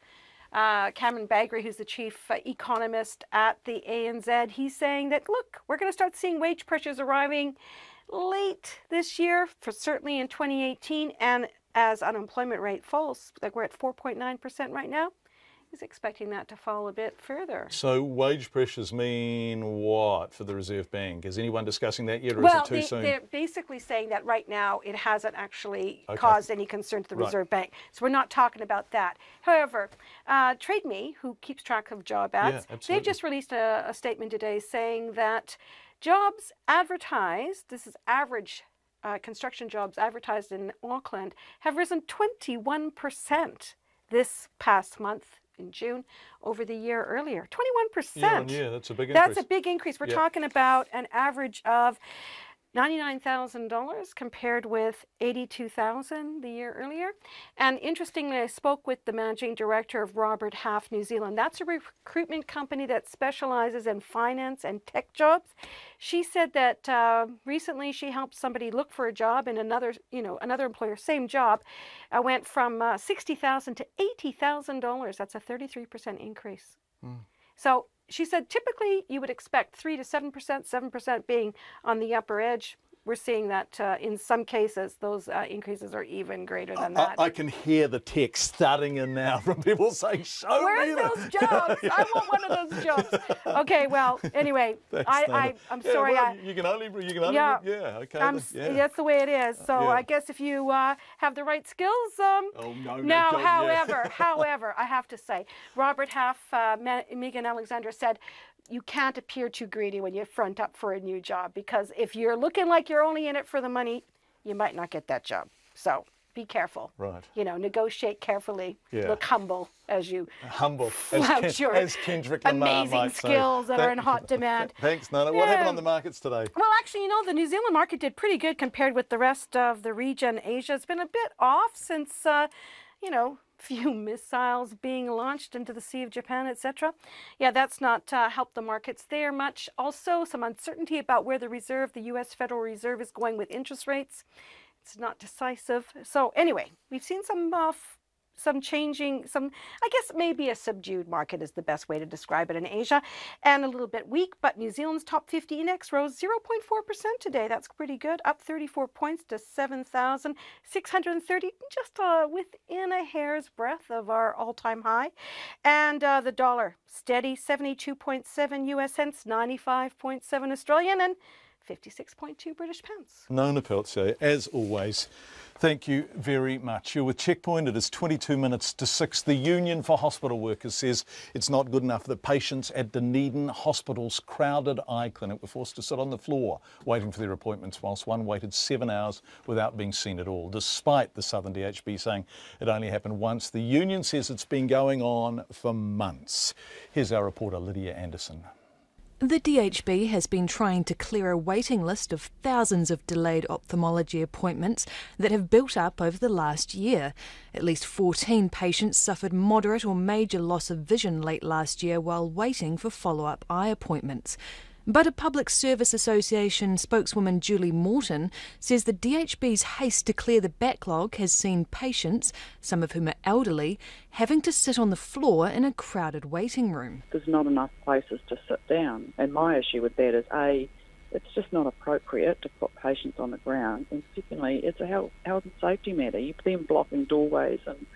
Cameron Baggery, who's the chief economist at the ANZ, he's saying that, look, we're going to start seeing wage pressures arriving late this year, for certainly in 2018, and as unemployment rate falls, like we're at 4.9% right now, he's expecting that to fall a bit further. So wage pressures mean what for the Reserve Bank? Is anyone discussing that yet, or is it too soon? They're basically saying that right now it hasn't actually caused any concern to the Reserve Bank. So we're not talking about that. However, Trade Me, who keeps track of job ads, they just released a statement today saying that jobs advertised, this is average construction jobs advertised in Auckland, have risen 21% this past month in June over the year earlier. 21%. Year on year, that's a big increase. That's a big increase. We're talking about an average of $99,000 compared with $82,000 the year earlier. And interestingly, I spoke with the managing director of Robert Half New Zealand. That's a recruitment company that specializes in finance and tech jobs. She said that recently she helped somebody look for a job, and another employer, same job, went from $60,000 to $80,000. That's a 33% increase. So she said typically you would expect 3 to 7%, 7% being on the upper edge. We're seeing that in some cases those increases are even greater than that. I can hear the text starting in now from people saying, show me those jobs. I want one of those jobs. Okay, well, anyway, I'm sorry. Well, you can only okay. That's the way it is. So I guess if you have the right skills. However, I have to say, Robert Half, Megan Alexander said, you can't appear too greedy when you front up for a new job, because if you're looking like you're only in it for the money, you might not get that job. So be careful. Right. Negotiate carefully. Look humble as you as Kendrick Lamar amazing skills that are in hot demand. Thanks, Nana. What happened on the markets today? Well, actually, the New Zealand market did pretty good compared with the rest of the region. Asia's been a bit off since, few missiles being launched into the Sea of Japan, etc. Yeah, that's not helped the markets there much. Also, some uncertainty about where the U.S. Federal Reserve is going with interest rates. It's not decisive. So anyway, we've seen some changing, I guess maybe a subdued market is the best way to describe it in Asia, and a little bit weak, but New Zealand's top 50 index rose 0.4% today. That's pretty good, up 34 points to 7,630, just within a hair's breadth of our all-time high. And the dollar, steady, 72.7 US cents, 95.7 Australian, and 56.2 British pence. Nona Peltier, as always, thank you very much. You're with Checkpoint. It is 22 minutes to 6. The Union for Hospital Workers says it's not good enough that patients at Dunedin Hospital's crowded eye clinic were forced to sit on the floor waiting for their appointments, whilst one waited 7 hours without being seen at all, despite the Southern DHB saying it only happened once. The union says it's been going on for months. Here's our reporter Lydia Anderson. The DHB has been trying to clear a waiting list of thousands of delayed ophthalmology appointments that have built up over the last year. At least 14 patients suffered moderate or major loss of vision late last year while waiting for follow-up eye appointments. But a Public Service Association spokeswoman, Julie Morton, says the DHB's haste to clear the backlog has seen patients, some of whom are elderly, having to sit on the floor in a crowded waiting room. There's not enough places to sit down, and my issue with that is, A, it's just not appropriate to put patients on the ground, and secondly, it's a health and safety matter. You're then blocking doorways and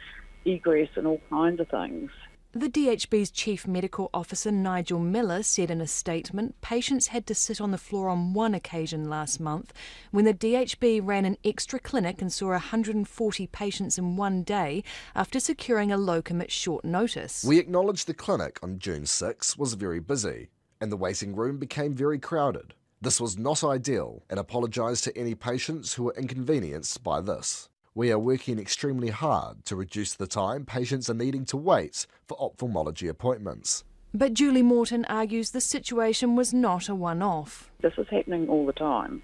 egress and all kinds of things. The DHB's Chief Medical Officer Nigel Miller said in a statement patients had to sit on the floor on one occasion last month when the DHB ran an extra clinic and saw 140 patients in one day after securing a locum at short notice. We acknowledged the clinic on June 6 was very busy and the waiting room became very crowded. This was not ideal and apologised to any patients who were inconvenienced by this. We are working extremely hard to reduce the time patients are needing to wait for ophthalmology appointments. But Julie Morton argues the situation was not a one-off. This is happening all the time.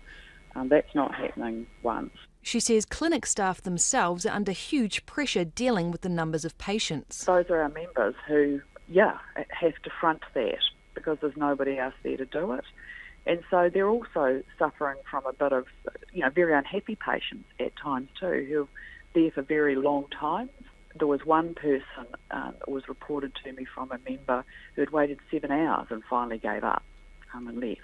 That's not happening once. She says clinic staff themselves are under huge pressure dealing with the numbers of patients. Those are our members who, have to front that because there's nobody else there to do it. And so they're also suffering from a bit of, very unhappy patients at times too, who are there for very long times. There was one person that was reported to me from a member who had waited 7 hours and finally gave up and left.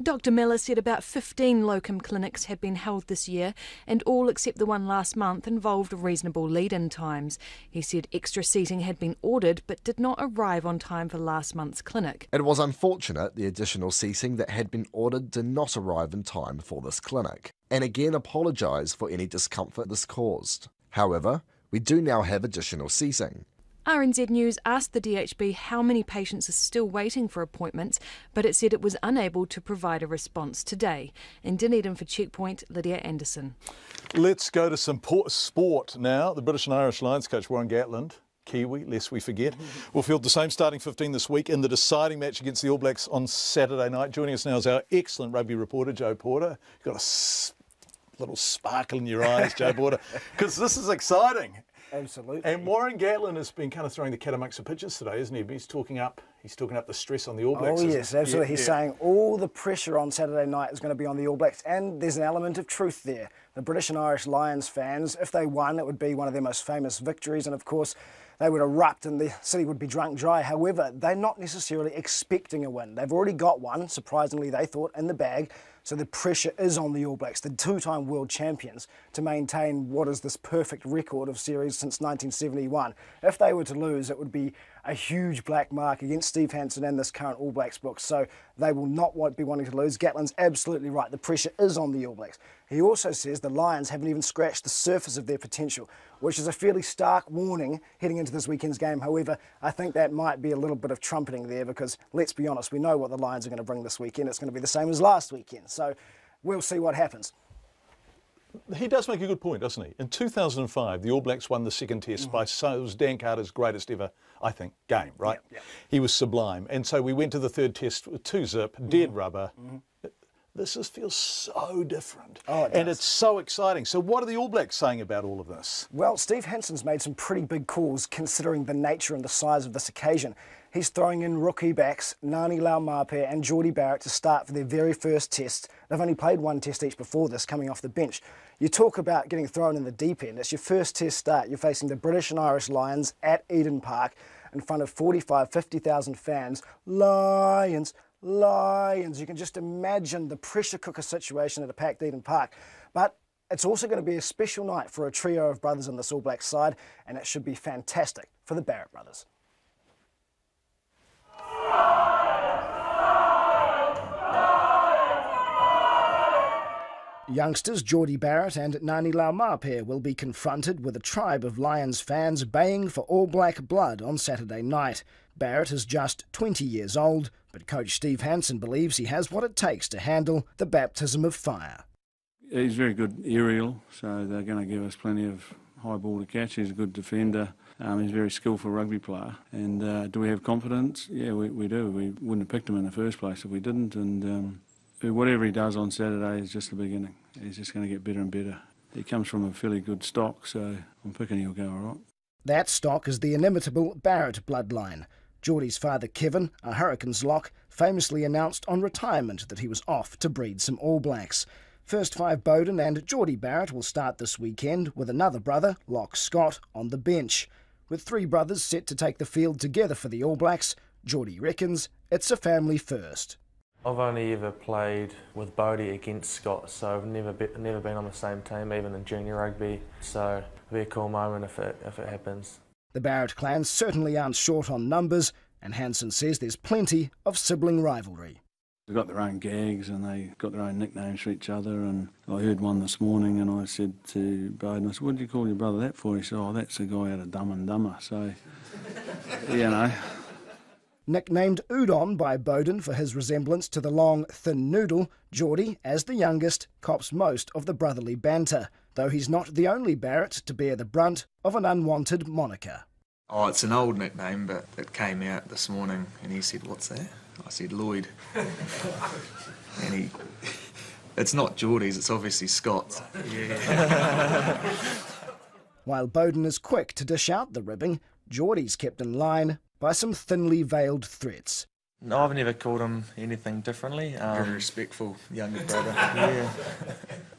Dr Miller said about 15 locum clinics have been held this year and all except the one last month involved reasonable lead-in times. He said extra seating had been ordered but did not arrive on time for last month's clinic. It was unfortunate the additional seating that had been ordered did not arrive in time for this clinic, and again apologise for any discomfort this caused. However, we do now have additional seating. RNZ News asked the DHB how many patients are still waiting for appointments, but it said it was unable to provide a response today. In Dunedin for Checkpoint, Lydia Anderson. Let's go to some sport now. The British and Irish Lions coach Warren Gatland, Kiwi, lest we forget, will field the same starting 15 this week in the deciding match against the All Blacks on Saturday night. Joining us now is our excellent rugby reporter, Joe Porter. You've got a little sparkle in your eyes, Joe Porter, because this is exciting. Absolutely. And Warren Gatland has been kind of throwing the cat amongst the pitches today, isn't he? He's talking up the stress on the All Blacks. Oh, yes, absolutely. He's saying all the pressure on Saturday night is going to be on the All Blacks, and there's an element of truth there. The British and Irish Lions fans, if they won, it would be one of their most famous victories, and of course, they would erupt and the city would be drunk dry. However, they're not necessarily expecting a win. They've already got one, surprisingly, they thought, in the bag. So the pressure is on the All Blacks, the two-time world champions, to maintain what is this perfect record of series since 1971. If they were to lose, it would be a huge black mark against Steve Hansen and this current All Blacks book. So they will not be wanting to lose. Gatland's absolutely right. The pressure is on the All Blacks. He also says the Lions haven't even scratched the surface of their potential, which is a fairly stark warning heading into this weekend's game. However, I think that might be a little bit of trumpeting there because, let's be honest, we know what the Lions are going to bring this weekend. It's going to be the same as last weekend. So we'll see what happens. He does make a good point, doesn't he? In 2005, the All Blacks won the second test by it was Dan Carter's greatest ever, I think, game, right? Yeah. He was sublime. And so we went to the third test with 2-zip, dead rubber. This feels so different. Oh, it does. And it's so exciting. So what are the All Blacks saying about all of this? Well, Steve Hansen's made some pretty big calls considering the nature and the size of this occasion. He's throwing in rookie backs Ngani Laumape and Geordie Barrett to start for their very first test. They've only played one test each before this, coming off the bench. You talk about getting thrown in the deep end. It's your first test start. You're facing the British and Irish Lions at Eden Park in front of 50,000 fans. Lions. You can just imagine the pressure cooker situation at a packed Eden Park. But it's also going to be a special night for a trio of brothers on this All Blacks side, and it should be fantastic for the Barrett brothers. Youngsters Geordie Barrett and Ngani Laumape will be confronted with a tribe of Lions fans baying for All Black blood on Saturday night. Barrett is just 20 years old, but coach Steve Hansen believes he has what it takes to handle the baptism of fire. He's very good aerial, so they're going to give us plenty of high ball to catch. He's a good defender. He's a very skillful rugby player. And do we have confidence? Yeah, we do. We wouldn't have picked him in the first place if we didn't. And whatever he does on Saturday is just the beginning. He's just going to get better and better. He comes from a fairly good stock, so I'm picking he'll go all right. That stock is the inimitable Barrett bloodline. Geordie's father, Kevin, a Hurricanes lock, famously announced on retirement that he was off to breed some All Blacks. First five Bowden and Geordie Barrett will start this weekend with another brother, Lock Scott, on the bench. With three brothers set to take the field together for the All Blacks, Geordie reckons it's a family first. I've only ever played with Bodie against Scott, so I've never been on the same team, even in junior rugby. So it'll be a cool moment if it happens. The Barrett clan certainly aren't short on numbers, and Hansen says there's plenty of sibling rivalry. They've got their own gags and they got their own nicknames for each other, and I heard one this morning and I said to Bowden, I said, what did you call your brother that for? He said, oh, that's the guy out of Dumb and Dumber, so, you know. Nicknamed Udon by Bowden for his resemblance to the long, thin noodle, Geordie, as the youngest, cops most of the brotherly banter, though he's not the only Barrett to bear the brunt of an unwanted moniker. Oh, it's an old nickname, but it came out this morning and he said, what's that? I said, Lloyd. And it's not Geordie's, it's obviously Scott's. Yeah. While Bowden is quick to dish out the ribbing, Geordie's kept in line by some thinly veiled threats. No, I've never called him anything differently. Very respectful younger brother. Yeah.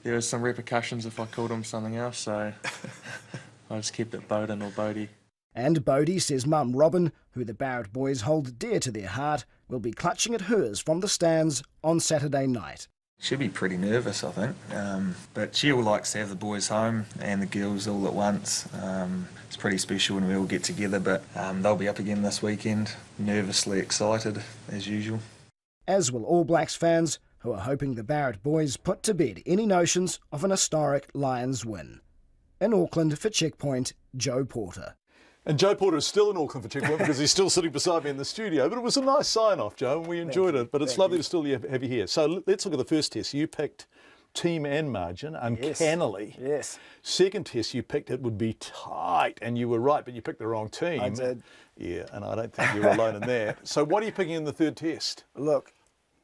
There was some repercussions if I called him something else, so I just kept it Bowden or Bodie. And Bodie says Mum Robin, who the Barrett boys hold dear to their heart, will be clutching at hers from the stands on Saturday night. She'll be pretty nervous, I think, but she all likes to have the boys home and the girls all at once. It's pretty special when we all get together, but they'll be up again this weekend, nervously excited as usual. As will All Blacks fans, who are hoping the Barrett boys put to bed any notions of an historic Lions win. In Auckland for Checkpoint, Joe Porter. And Joe Porter is still in Auckland for Checkpoint because he's still sitting beside me in the studio. But it was a nice sign-off, Joe, and we enjoyed it. But it's lovely to still have you here. So let's look at the first test. You picked team and margin, uncannily. Yes. Second test, you picked it would be tight, and you were right, but you picked the wrong team. I did. Yeah, and I don't think you were alone in that. So what are you picking in the third test? Look,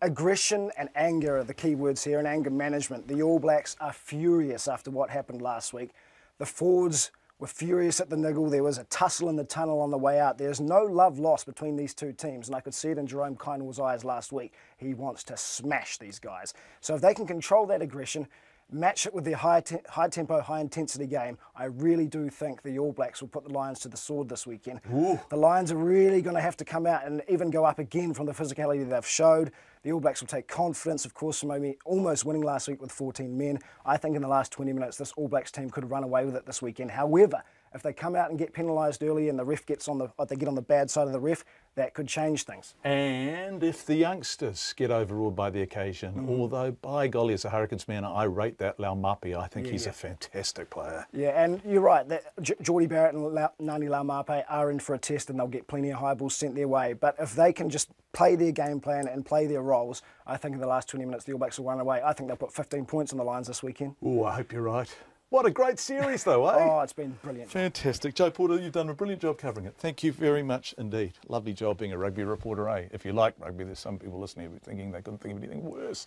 aggression and anger are the key words here, and anger management. The All Blacks are furious after what happened last week. The forwards were furious at the niggle. There was a tussle in the tunnel on the way out. There's no love lost between these two teams, and I could see it in Jerome Kainwell's eyes last week. He wants to smash these guys. So if they can control that aggression, match it with their high-tempo, high-intensity game, I really do think the All Blacks will put the Lions to the sword this weekend. Ooh. The Lions are really going to have to come out and even go up again from the physicality they've showed. The All Blacks will take confidence, of course, from almost winning last week with 14 men. I think in the last 20 minutes, this All Blacks team could run away with it this weekend. However, if they come out and get penalised early and the ref gets they get on the bad side of the ref, that could change things. And if the youngsters get overawed by the occasion, although by golly, as a Hurricanes man, I rate that Laumape. I think he's a fantastic player. Yeah, and you're right, that Geordie Barrett and Ngani Laumape are in for a test and they'll get plenty of high balls sent their way. But if they can just play their game plan and play their roles, I think in the last 20 minutes the All Blacks will run away. I think they'll put 15 points on the Lions this weekend. Oh, I hope you're right. What a great series, though, eh? Oh, it's been brilliant. Fantastic. Joe Porter, you've done a brilliant job covering it. Thank you very much indeed. Lovely job being a rugby reporter, eh? If you like rugby, there's some people listening who are thinking they couldn't think of anything worse.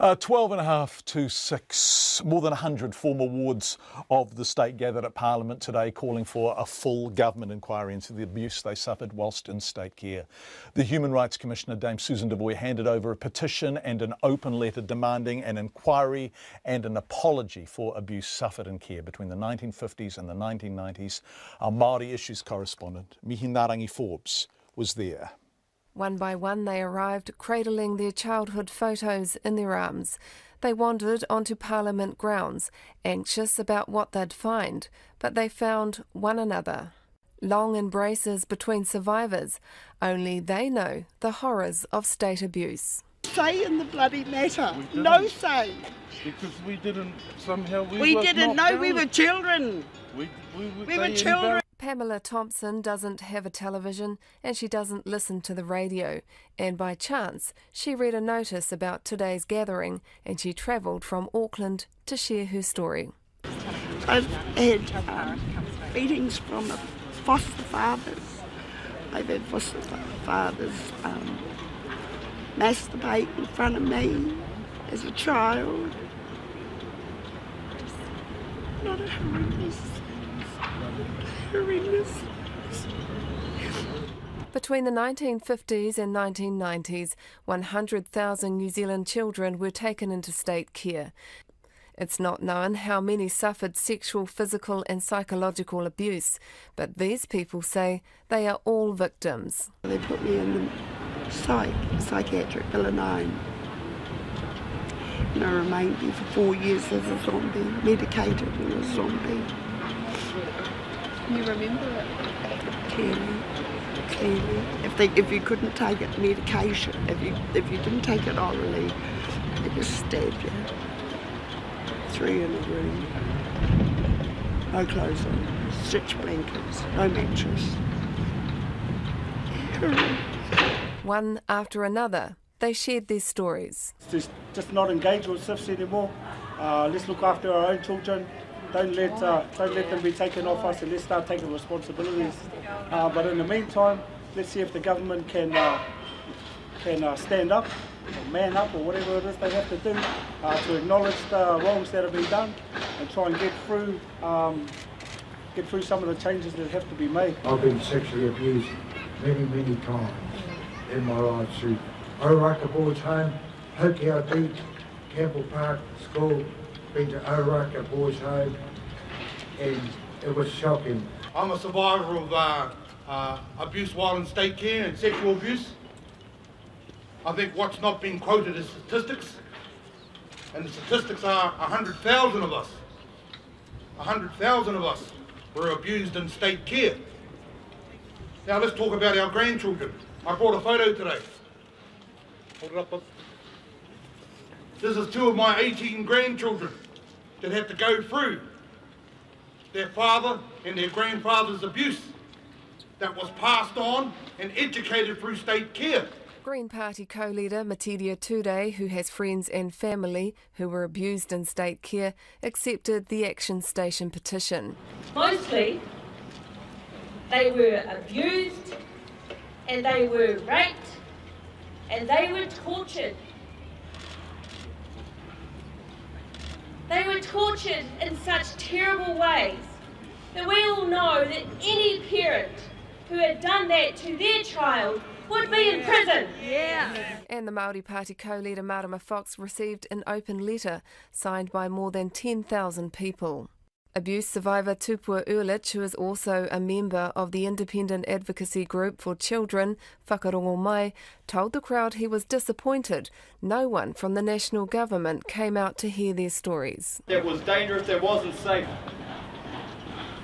12.5 to 6. More than 100 former wards of the state gathered at Parliament today calling for a full government inquiry into the abuse they suffered whilst in state care. The Human Rights Commissioner, Dame Susan Devoy, handed over a petition and an open letter demanding an inquiry and an apology for abuse suffered in care between the 1950s and the 1990s. Our Māori Issues correspondent, Mihinarangi Forbes, was there. One by one they arrived, cradling their childhood photos in their arms. They wandered onto Parliament grounds, anxious about what they'd find, but they found one another. Long embraces between survivors. Only they know the horrors of state abuse. Say in the bloody matter. No say. Because we didn't somehow... We didn't know we were children. We were children. Pamela Thompson doesn't have a television and she doesn't listen to the radio. And by chance, she read a notice about today's gathering and she travelled from Auckland to share her story. I've had meetings from foster fathers. I've had foster fathers masturbate in front of me as a child. Not a horrendous. Between the 1950s and 1990s, 100,000 New Zealand children were taken into state care. It's not known how many suffered sexual, physical and psychological abuse, but these people say they are all victims. They put me in the psychiatric Bill 9. And I remained there for 4 years as a zombie, medicated as a zombie. Can you remember it? Clearly. If you couldn't take it, medication, if you didn't take it orally, they just stabbed you. 3 in a room. No clothes on, stitch blankets, no mattress. One after another, they shared their stories. Just not engage with SIFs anymore. Let's look after our own children. Don't let them be taken off us, and let's start taking responsibilities. But in the meantime, let's see if the government can stand up, or man up, or whatever it is they have to do to acknowledge the wrongs that have been done and try and get through some of the changes that have to be made. I've been sexually abused many times in my life through Oraka Boys Home, Hokiau Beach, Campbell Park School, been to Oraka Boys Home, and it was shocking. I'm a survivor of abuse while in state care and sexual abuse. I think what's not being quoted is statistics, and the statistics are 100,000 of us. 100,000 of us were abused in state care. Now let's talk about our grandchildren. I brought a photo today. Hold it up. This is 2 of my 18 grandchildren that had to go through their father and their grandfather's abuse that was passed on and educated through state care. Green Party co-leader Matiria Tude, who has friends and family who were abused in state care, accepted the Action Station petition. Mostly, they were abused and they were raped and they were tortured. They were tortured in such terrible ways that we all know that any parent who had done that to their child would be in prison. And the Māori Party co-leader Marama Fox received an open letter signed by more than 10,000 people. Abuse survivor Tupua Urlich, who is also a member of the independent advocacy group for children, Whakarongo Mai, told the crowd he was disappointed no one from the national government came out to hear their stories. That was dangerous, that wasn't safe.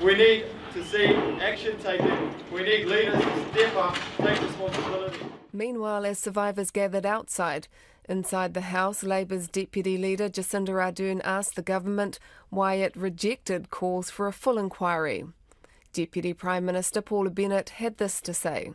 We need to see action taken. We need leaders to step up, take responsibility. Meanwhile, as survivors gathered inside the House, Labour's Deputy Leader Jacinda Ardern asked the government why it rejected calls for a full inquiry. Deputy Prime Minister Paula Bennett had this to say.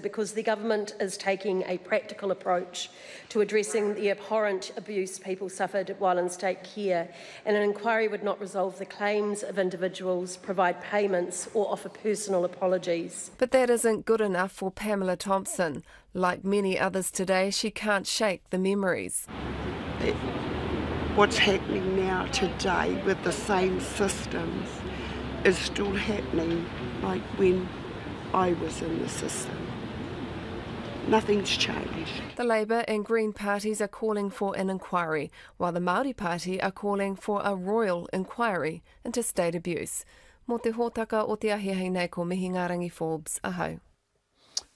Because the government is taking a practical approach to addressing the abhorrent abuse people suffered while in state care, and an inquiry would not resolve the claims of individuals, provide payments or offer personal apologies. But that isn't good enough for Pamela Thompson. Like many others today, she can't shake the memories. What's happening now today with the same systems is still happening like when I was in the system. Nothing's changed. The Labour and Green parties are calling for an inquiry, while the Māori Party are calling for a royal inquiry into state abuse. Mō te hōtaka o te ahiahi nei ko mihi ngā rangi Forbes, ahau.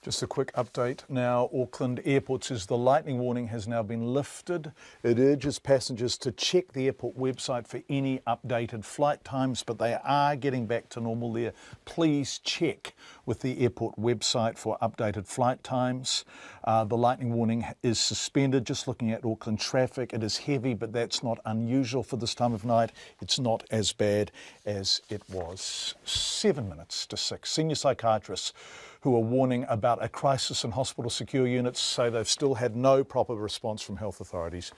Just a quick update now. Auckland Airport says the lightning warning has now been lifted. It urges passengers to check the airport website for any updated flight times, but they are getting back to normal there. Please check with the airport website for updated flight times. The lightning warning is suspended. Just looking at Auckland traffic, it is heavy, but that's not unusual for this time of night. It's not as bad as it was. 7 minutes to 6. Senior psychiatrists who are warning about a crisis in hospital secure units say they've still had no proper response from health authorities.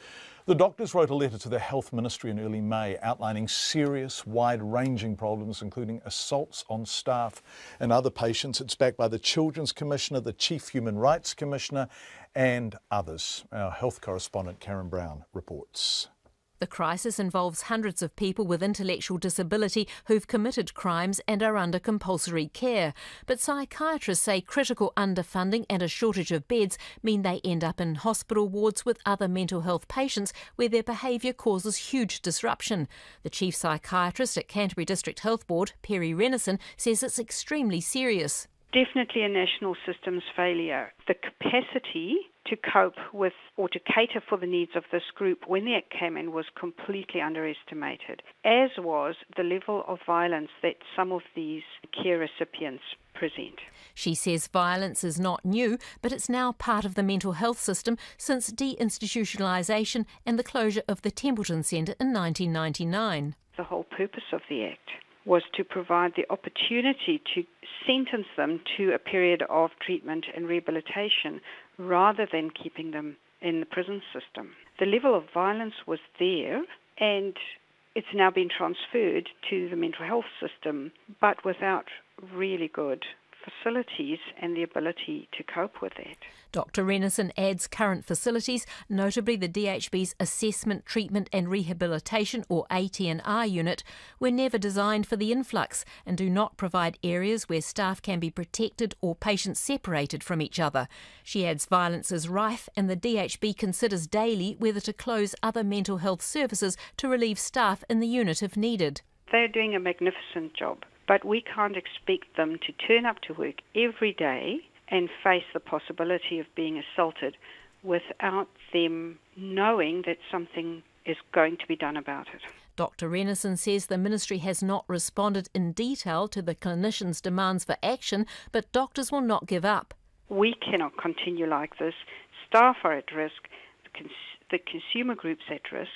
The doctors wrote a letter to the Health Ministry in early May outlining serious, wide-ranging problems, including assaults on staff and other patients. It's backed by the Children's Commissioner, the Chief Human Rights Commissioner and others. Our health correspondent Karen Brown reports. The crisis involves hundreds of people with intellectual disability who've committed crimes and are under compulsory care. But psychiatrists say critical underfunding and a shortage of beds mean they end up in hospital wards with other mental health patients where their behaviour causes huge disruption. The chief psychiatrist at Canterbury District Health Board, Perry Renison, says it's extremely serious. Definitely a national systems failure. The capacity to cope with or to cater for the needs of this group when the Act came in was completely underestimated, as was the level of violence that some of these care recipients present. She says violence is not new, but it's now part of the mental health system since deinstitutionalisation and the closure of the Templeton Centre in 1999. The whole purpose of the Act was to provide the opportunity to sentence them to a period of treatment and rehabilitation rather than keeping them in the prison system. The level of violence was there, and it's now been transferred to the mental health system, but without really good facilities and the ability to cope with that. Dr Renison adds current facilities, notably the DHB's Assessment, Treatment and Rehabilitation or AT&R unit, were never designed for the influx and do not provide areas where staff can be protected or patients separated from each other. She adds violence is rife and the DHB considers daily whether to close other mental health services to relieve staff in the unit if needed. They're doing a magnificent job, but we can't expect them to turn up to work every day and face the possibility of being assaulted without them knowing that something is going to be done about it. Dr Renison says the ministry has not responded in detail to the clinicians' demands for action, but doctors will not give up. We cannot continue like this. Staff are at risk, the consumer group's at risk,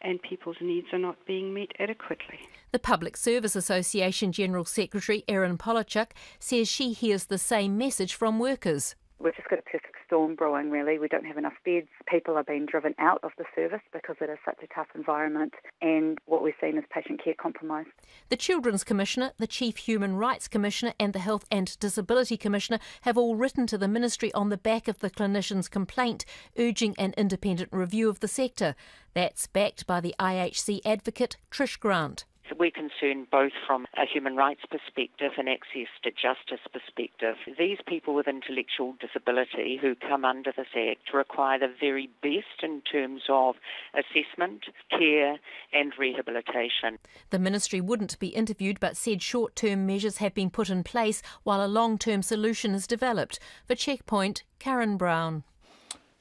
and people's needs are not being met adequately. The Public Service Association General Secretary Erin Polachuk says she hears the same message from workers. We've just got a perfect storm brewing, really. We don't have enough beds. People are being driven out of the service because it is such a tough environment, and what we're seeing is patient care compromised. The Children's Commissioner, the Chief Human Rights Commissioner and the Health and Disability Commissioner have all written to the Ministry on the back of the clinicians' complaint, urging an independent review of the sector. That's backed by the IHC advocate Trish Grant. We're concerned both from a human rights perspective and access to justice perspective. These people with intellectual disability who come under this Act require the very best in terms of assessment, care and rehabilitation. The ministry wouldn't be interviewed but said short-term measures have been put in place while a long-term solution is developed. For Checkpoint, Karen Brown.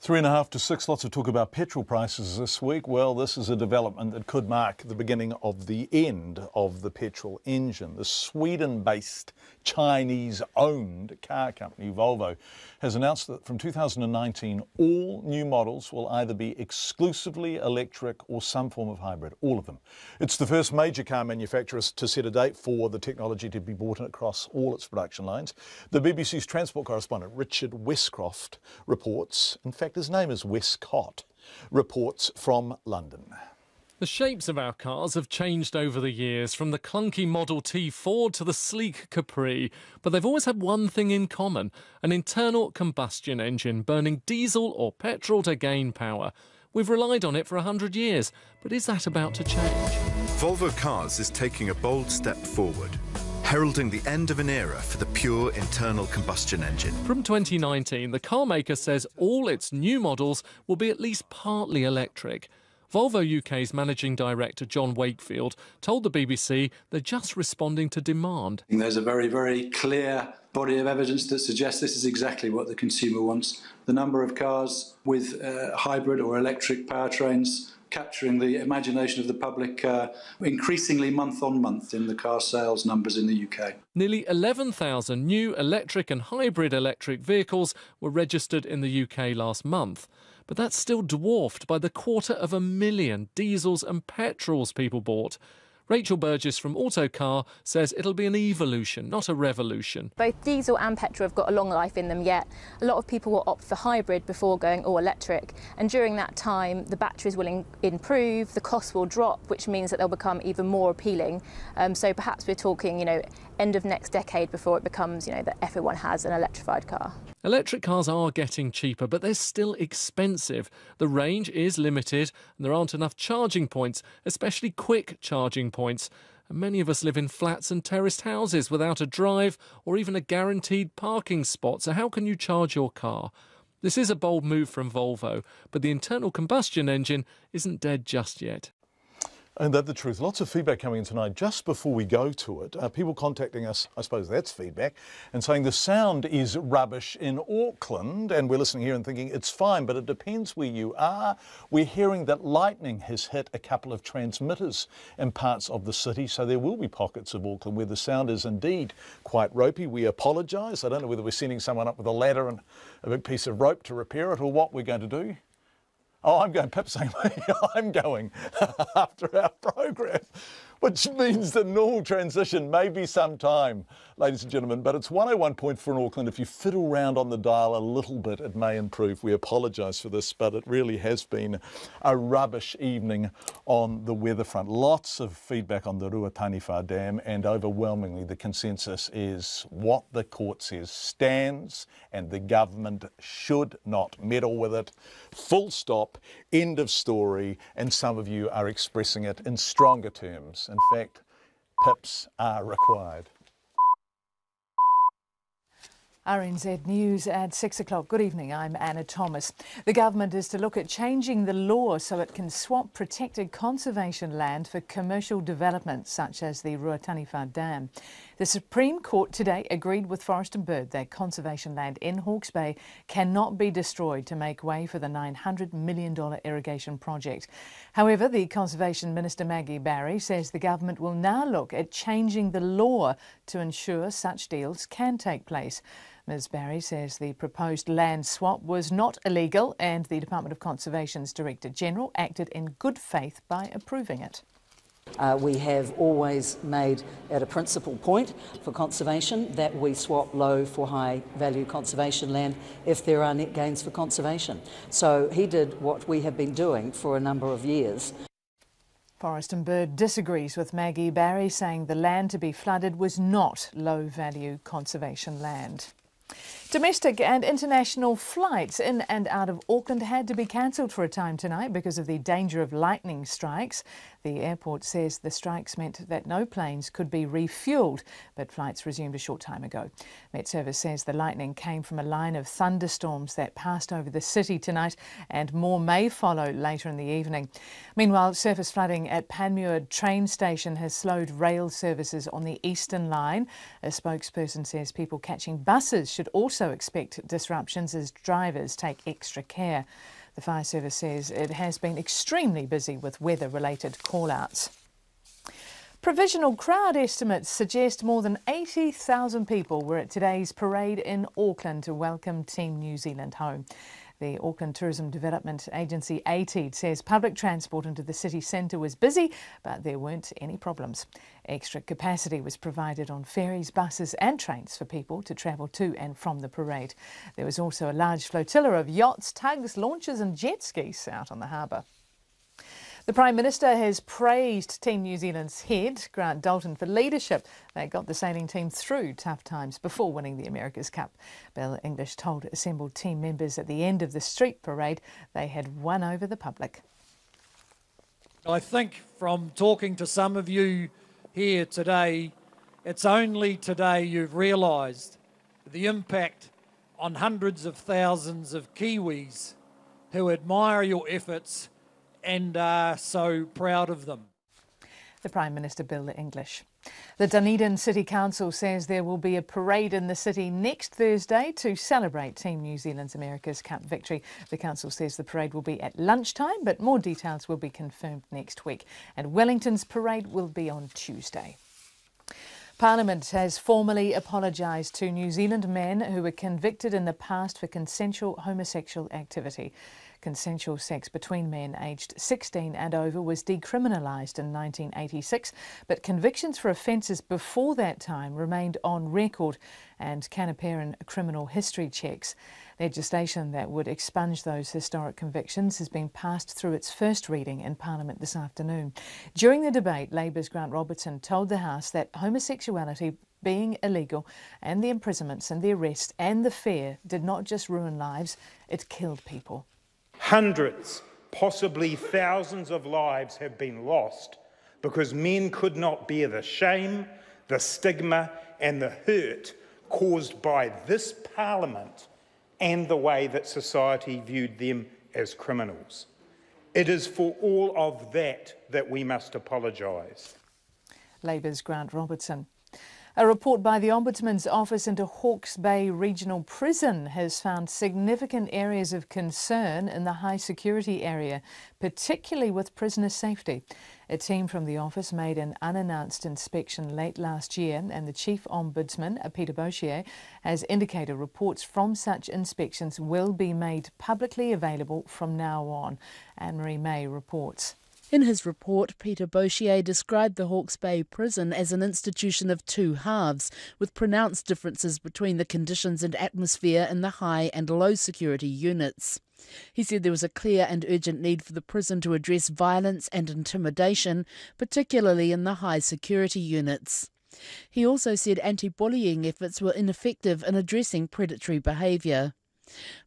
3.5 to 6, lots of talk about petrol prices this week. Well, this is a development that could mark the beginning of the end of the petrol engine. The Sweden-based, Chinese-owned car company Volvo has announced that from 2019, all new models will either be exclusively electric or some form of hybrid, all of them. It's the first major car manufacturer to set a date for the technology to be brought across all its production lines. The BBC's transport correspondent Richard Westcroft reports, in fact his name is Westcott, reports from London. The shapes of our cars have changed over the years, from the clunky Model T Ford to the sleek Capri, but they've always had one thing in common: an internal combustion engine burning diesel or petrol to gain power. We've relied on it for 100 years, but is that about to change? Volvo Cars is taking a bold step forward, heralding the end of an era for the pure internal combustion engine. From 2019, the car maker says all its new models will be at least partly electric. Volvo UK's managing director John Wakefield told the BBC they're just responding to demand. There's a very, very clear body of evidence that suggests this is exactly what the consumer wants. The number of cars with hybrid or electric powertrains capturing the imagination of the public increasingly month on month in the car sales numbers in the UK. Nearly 11,000 new electric and hybrid electric vehicles were registered in the UK last month. But that's still dwarfed by the 250,000 diesels and petrols people bought. Rachel Burgess from Autocar says it'll be an evolution, not a revolution. Both diesel and petrol have got a long life in them yet. A lot of people will opt for hybrid before going all electric, and during that time the batteries will improve, the costs will drop, which means that they'll become even more appealing. So perhaps we're talking, end of next decade before it becomes, that everyone has an electrified car. Electric cars are getting cheaper, but they're still expensive. The range is limited and there aren't enough charging points, especially quick charging points. And many of us live in flats and terraced houses without a drive or even a guaranteed parking spot. So how can you charge your car? This is a bold move from Volvo, but the internal combustion engine isn't dead just yet. And that's the truth. Lots of feedback coming in tonight. Just before we go to it, people contacting us, I suppose that's feedback, and saying the sound is rubbish in Auckland, and we're listening here and thinking it's fine, but it depends where you are. We're hearing that lightning has hit a couple of transmitters in parts of the city, so there will be pockets of Auckland where the sound is indeed quite ropey. We apologise. I don't know whether we're sending someone up with a ladder and a big piece of rope to repair it or what we're going to do. Oh, I'm going, Pip's saying, I'm going after our program, which means the normal transition may be some time, ladies and gentlemen, but it's 101.4 in Auckland. If you fiddle round on the dial a little bit, it may improve. We apologise for this, but it really has been a rubbish evening on the weather front. Lots of feedback on the taniwha Dam, and overwhelmingly the consensus is what the court says stands, and the government should not meddle with it. Full stop, end of story, and some of you are expressing it in stronger terms. In fact, pips are required. RNZ News at 6 o'clock. Good evening, I'm Anna Thomas. The government is to look at changing the law so it can swap protected conservation land for commercial development, such as the Taniwha Dam. The Supreme Court today agreed with Forest and Bird that conservation land in Hawke's Bay cannot be destroyed to make way for the $900 million irrigation project. However, the Conservation Minister Maggie Barry says the government will now look at changing the law to ensure such deals can take place. Ms Barry says the proposed land swap was not illegal and the Department of Conservation's Director General acted in good faith by approving it. We have always made it a principal point for conservation that we swap low for high value conservation land if there are net gains for conservation. So he did what we have been doing for a number of years. Forest and Bird disagrees with Maggie Barry, saying the land to be flooded was not low value conservation land. Domestic and international flights in and out of Auckland had to be cancelled for a time tonight because of the danger of lightning strikes. The airport says the strikes meant that no planes could be refuelled, but flights resumed a short time ago. Met Service says the lightning came from a line of thunderstorms that passed over the city tonight, and more may follow later in the evening. Meanwhile, surface flooding at Panmure train station has slowed rail services on the Eastern Line. A spokesperson says people catching buses should also expect disruptions as drivers take extra care. The fire service says it has been extremely busy with weather-related call-outs. Provisional crowd estimates suggest more than 80,000 people were at today's parade in Auckland to welcome Team New Zealand home. The Auckland Tourism Development Agency, ATED, says public transport into the city centre was busy, but there weren't any problems. Extra capacity was provided on ferries, buses and trains for people to travel to and from the parade. There was also a large flotilla of yachts, tugs, launches and jet skis out on the harbour. The Prime Minister has praised Team New Zealand's head, Grant Dalton, for leadership. They got the sailing team through tough times before winning the America's Cup. Bill English told assembled team members at the end of the street parade they had won over the public. I think from talking to some of you here today, it's only today you've realised the impact on hundreds of thousands of Kiwis who admire your efforts and are so proud of them. The Prime Minister, Bill English. The Dunedin City Council says there will be a parade in the city next Thursday to celebrate Team New Zealand's America's Cup victory. The council says the parade will be at lunchtime, but more details will be confirmed next week. And Wellington's parade will be on Tuesday. Parliament has formally apologised to New Zealand men who were convicted in the past for consensual homosexual activity. Consensual sex between men aged 16 and over was decriminalised in 1986, but convictions for offences before that time remained on record and can appear in criminal history checks. Legislation that would expunge those historic convictions has been passed through its first reading in Parliament this afternoon. During the debate, Labour's Grant Robertson told the House that homosexuality being illegal and the imprisonments and the arrest and the fear did not just ruin lives, it killed people. Hundreds, possibly thousands of lives have been lost because men could not bear the shame, the stigma and the hurt caused by this Parliament and the way that society viewed them as criminals. It is for all of that we must apologise. Labour's Grant Robertson. A report by the Ombudsman's Office into Hawke's Bay Regional Prison has found significant areas of concern in the high security area, particularly with prisoner safety. A team from the office made an unannounced inspection late last year, and the Chief Ombudsman, Peter Boshier, has indicated reports from such inspections will be made publicly available from now on. Anne-Marie May reports. In his report, Peter Boshier described the Hawke's Bay prison as an institution of two halves, with pronounced differences between the conditions and atmosphere in the high and low security units. He said there was a clear and urgent need for the prison to address violence and intimidation, particularly in the high security units. He also said anti-bullying efforts were ineffective in addressing predatory behaviour.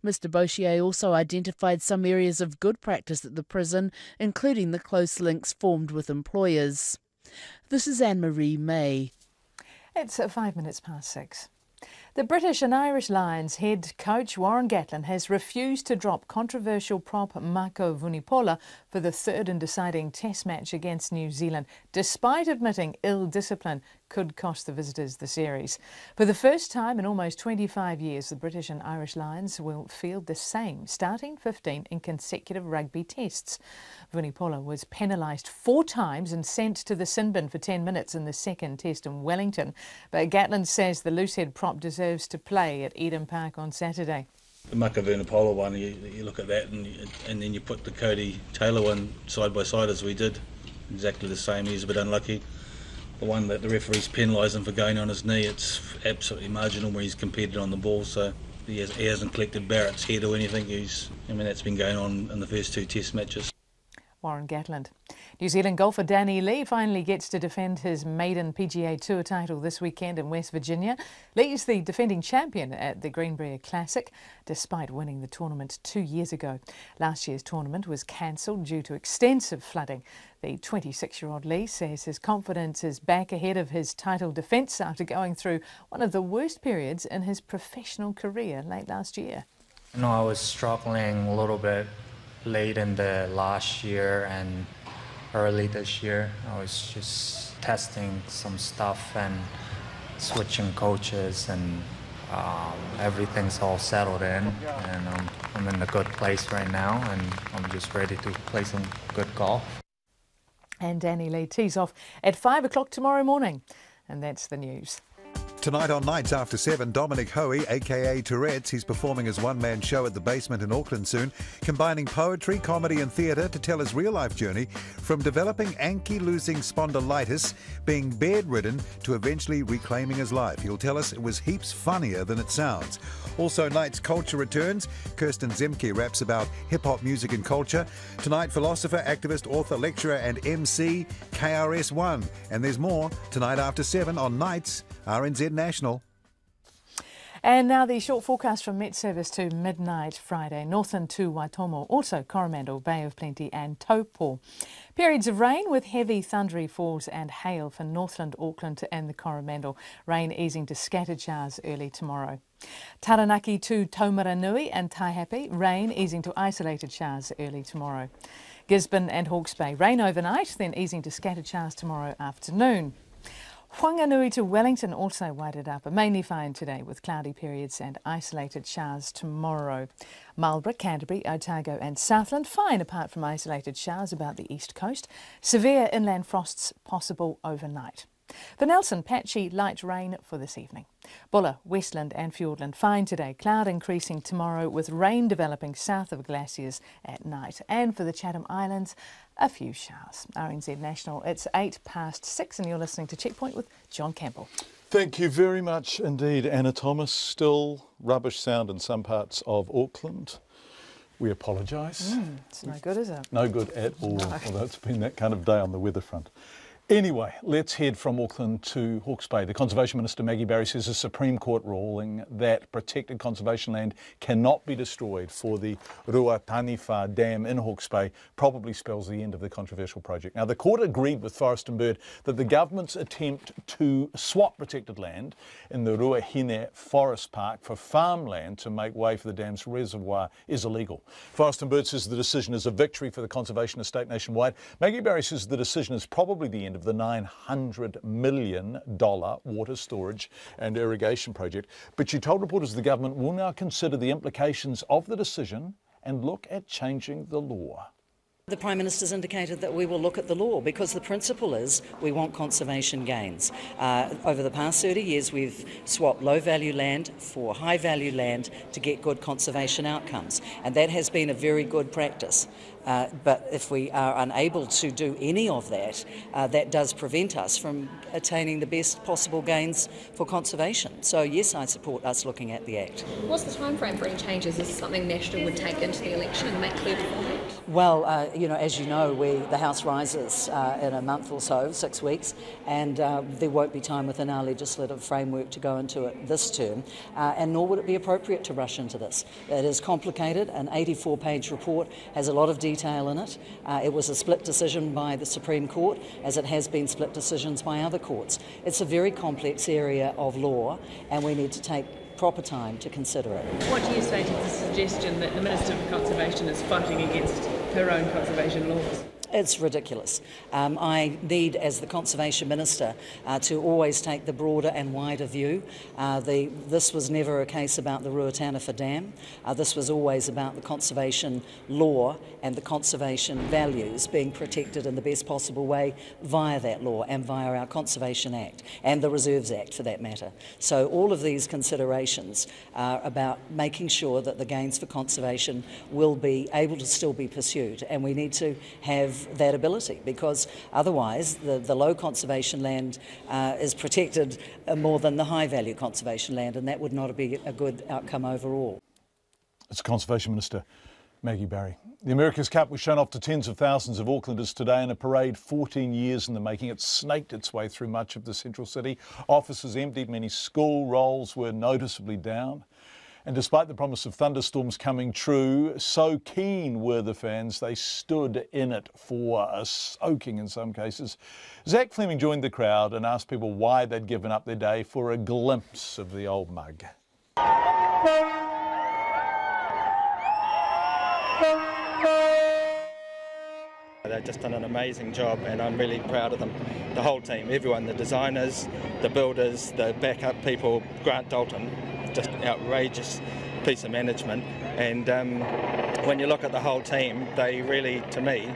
Mr Boshier also identified some areas of good practice at the prison, including the close links formed with employers. This is Anne-Marie May. It's 6:05. The British and Irish Lions head coach Warren Gatland has refused to drop controversial prop Mako Vunipola for the third and deciding test match against New Zealand, despite admitting ill discipline could cost the visitors the series. For the first time in almost 25 years, the British and Irish Lions will field the same starting 15 in consecutive rugby tests. Vunipola was penalised 4 times and sent to the sin bin for 10 minutes in the second test in Wellington, but Gatland says the loosehead prop deserves to play at Eden Park on Saturday. The Maka Vunipola one, you look at that and then you put the Cody Taylor one side by side as we did, exactly the same. He's a bit unlucky. The one that the referee's penalised him for going on his knee, it's absolutely marginal where he's competed on the ball, so he hasn't collected Barrett's head or anything. That's been going on in the first 2 test matches. Warren Gatland. New Zealand golfer Danny Lee finally gets to defend his maiden PGA Tour title this weekend in West Virginia. Lee is the defending champion at the Greenbrier Classic, despite winning the tournament 2 years ago. Last year's tournament was cancelled due to extensive flooding. The 26-year-old Lee says his confidence is back ahead of his title defence after going through one of the worst periods in his professional career late last year. I was struggling a little bit late in the last year and early this year. I was just testing some stuff and switching coaches, and everything's all settled in, and I'm in a good place right now, and I'm just ready to play some good golf. And Danny Lee tees off at 5 o'clock tomorrow morning, and that's the news. Tonight on Nights After 7, Dominic Hoey, a.k.a. Tourette's, he's performing his one-man show at the Basement in Auckland soon, combining poetry, comedy and theatre to tell his real-life journey from developing ankylosing spondylitis, being bedridden, to eventually reclaiming his life. He'll tell us it was heaps funnier than it sounds. Also, Night's Culture returns. Kirsten Zemke raps about hip-hop music and culture. Tonight, philosopher, activist, author, lecturer and MC, KRS-One. And there's more tonight after 7 on Nights, RNZ National. And now the short forecast from Met Service to midnight Friday. Northland to Waitomo, also Coromandel, Bay of Plenty and Taupo. Periods of rain with heavy thundery falls and hail for Northland, Auckland and the Coromandel. Rain easing to scattered showers early tomorrow. Taranaki to Taumaranui and Taihape, rain easing to isolated showers early tomorrow. Gisborne and Hawke's Bay, rain overnight, then easing to scattered showers tomorrow afternoon. Whanganui to Wellington also whited up, mainly fine today with cloudy periods and isolated showers tomorrow. Marlborough, Canterbury, Otago and Southland fine apart from isolated showers about the east coast. Severe inland frosts possible overnight. For Nelson, patchy light rain for this evening. Bulla, Westland and Fiordland fine today. Cloud increasing tomorrow with rain developing south of glaciers at night. And for the Chatham Islands, a few showers. RNZ National, it's 6:08 and you're listening to Checkpoint with John Campbell. Thank you very much indeed, Anna Thomas. Still rubbish sound in some parts of Auckland. We apologise. It's no good, is it? No good at all, although it's been that kind of day on the weather front. Anyway, let's head from Auckland to Hawke's Bay. The Conservation Minister, Maggie Barry, says a Supreme Court ruling that protected conservation land cannot be destroyed for the taniwha Dam in Hawke's Bay probably spells the end of the controversial project. Now, the court agreed with Forest and Bird that the government's attempt to swap protected land in the Ruahine Forest Park for farmland to make way for the dam's reservoir is illegal. Forest and Bird says the decision is a victory for the conservation estate nationwide. Maggie Barry says the decision is probably the end of the $900 million water storage and irrigation project. But she told reporters the government will now consider the implications of the decision and look at changing the law. The Prime Minister's indicated that we will look at the law because the principle is we want conservation gains. Over the past 30 years we've swapped low-value land for high-value land to get good conservation outcomes, and that has been a very good practice. But if we are unable to do any of that, that does prevent us from attaining the best possible gains for conservation. So yes, I support us looking at the Act. What's the time frame for any changes? Is this something National would take into the election and make clear beforehand? Well, as you know, the House rises in a month or so, 6 weeks, and there won't be time within our legislative framework to go into it this term, and nor would it be appropriate to rush into this. It is complicated. An 84-page report has a lot of detail in it. It was a split decision by the Supreme Court, as it has been split decisions by other courts. It's a very complex area of law, and we need to take proper time to consider it. What do you say to the suggestion that the Minister for Conservation is fighting against her own conservation laws? It's ridiculous. I need, as the Conservation Minister, to always take the broader and wider view. This was never a case about the Ruataniwha Dam. This was always about the conservation law and the conservation values being protected in the best possible way via that law and via our Conservation Act and the Reserves Act for that matter. So all of these considerations are about making sure that the gains for conservation will be able to still be pursued, and we need to have that ability, because otherwise the low conservation land is protected more than the high value conservation land, and that would not be a good outcome overall. It's Conservation Minister Maggie Barry. The America's Cup was shown off to tens of thousands of Aucklanders today in a parade 14 years in the making. It snaked its way through much of the central city. Offices emptied, many school rolls were noticeably down. And despite the promise of thunderstorms coming true, so keen were the fans, they stood in it for a soaking in some cases. Zach Fleming joined the crowd and asked people why they'd given up their day for a glimpse of the old mug. They've just done an amazing job, and I'm really proud of them. The whole team, everyone, the designers, the builders, the backup people, Grant Dalton, just outrageous piece of management. And when you look at the whole team, they really, to me,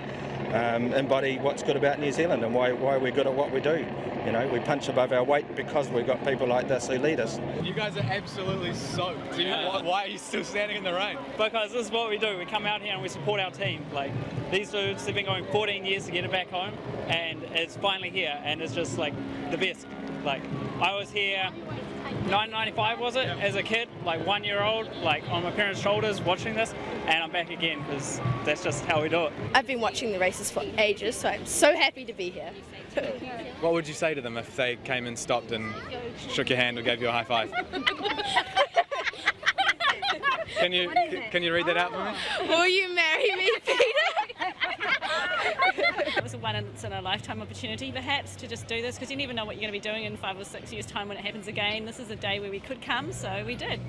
embody what's good about New Zealand and why we're good at what we do. You know, we punch above our weight because we've got people like this who lead us. You guys are absolutely soaked. Why are you still standing in the rain? Because this is what we do. We come out here and we support our team. Like, these dudes have been going 14 years to get it back home, and it's finally here, and it's just like the best. Like, I was here 1995 was it, as a kid, like 1 year old, like on my parents' shoulders watching this, and I'm back again because that's just how we do it. I've been watching the races for ages, so I'm so happy to be here. What would you say to them if they came and stopped and shook your hand or gave you a high five? Can you read that out for me? Will you marry me, Peter? It was a once-in-a-lifetime opportunity, perhaps, to just do this, because you never know what you're going to be doing in 5 or 6 years' time when it happens again. This is a day where we could come, so we did.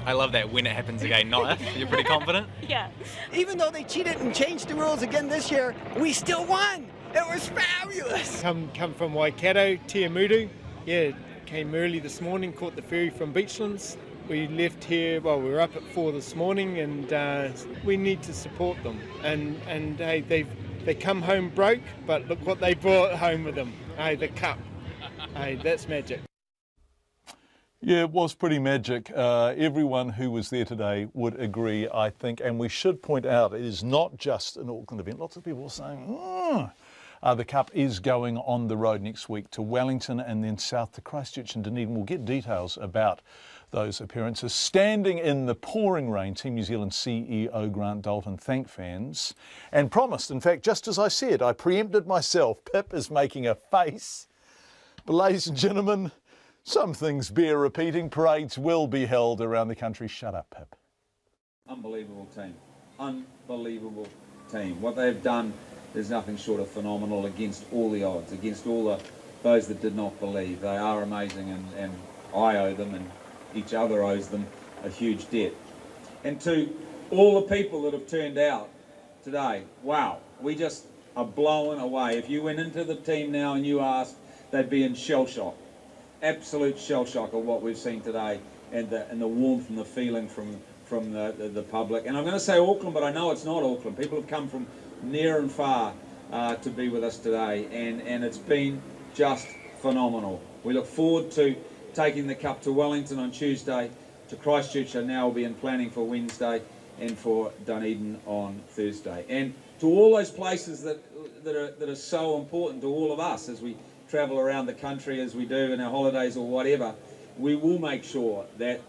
I love that, when it happens again, not if. You're pretty confident? Yeah. Even though they cheated and changed the rules again this year, we still won! It was fabulous! Come from Waikato, Tiamutu. Yeah, came early this morning, caught the ferry from Beachlands. We left here, well, we were up at 4 this morning, and we need to support them. And hey, they come home broke, but look what they brought home with them. Hey, the cup. Hey, that's magic. Yeah, it was pretty magic. Everyone who was there today would agree, I think. And we should point out, it is not just an Auckland event. Lots of people are saying, The Cup is going on the road next week to Wellington and then south to Christchurch and Dunedin. We'll get details about those appearances. Standing in the pouring rain, Team New Zealand CEO Grant Dalton thanked fans and promised, in fact, just as I said, I preempted myself, Pip is making a face. But ladies and gentlemen, some things bear repeating. Parades will be held around the country. Shut up, Pip. Unbelievable team. Unbelievable team. What they've done is nothing short of phenomenal against all the odds, against all those that did not believe. They are amazing, and I owe them and each other owes them a huge debt. And to all the people that have turned out today, wow, we just are blown away. If you went into the team now and you asked, they'd be in shell shock, absolute shell shock of what we've seen today, and the warmth and the feeling from the public. And I'm going to say Auckland, but I know it's not Auckland. People have come from near and far to be with us today, and it's been just phenomenal. We look forward to taking the Cup to Wellington on Tuesday, to Christchurch, and now we'll be in planning for Wednesday, and for Dunedin on Thursday. And to all those places that are so important to all of us as we travel around the country, as we do in our holidays or whatever, we will make sure that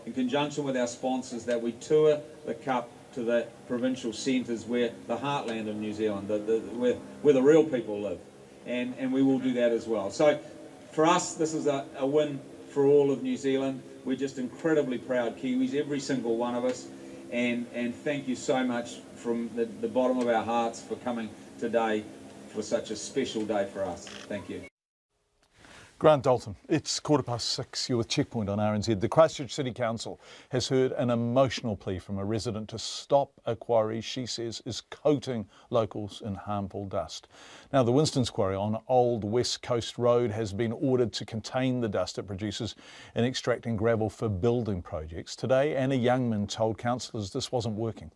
in conjunction with our sponsors, that we tour the Cup to the provincial centres, where the heartland of New Zealand, where the real people live, and we will do that as well. So for us, this is a win for all of New Zealand. We're just incredibly proud Kiwis, every single one of us, and thank you so much from the bottom of our hearts for coming today for such a special day for us. Thank you. Grant Dalton, it's 6:15. You're with Checkpoint on RNZ. The Christchurch City Council has heard an emotional plea from a resident to stop a quarry she says is coating locals in harmful dust. Now, the Winston's Quarry on Old West Coast Road has been ordered to contain the dust it produces in extracting gravel for building projects. Today, Anna Youngman told councillors this wasn't working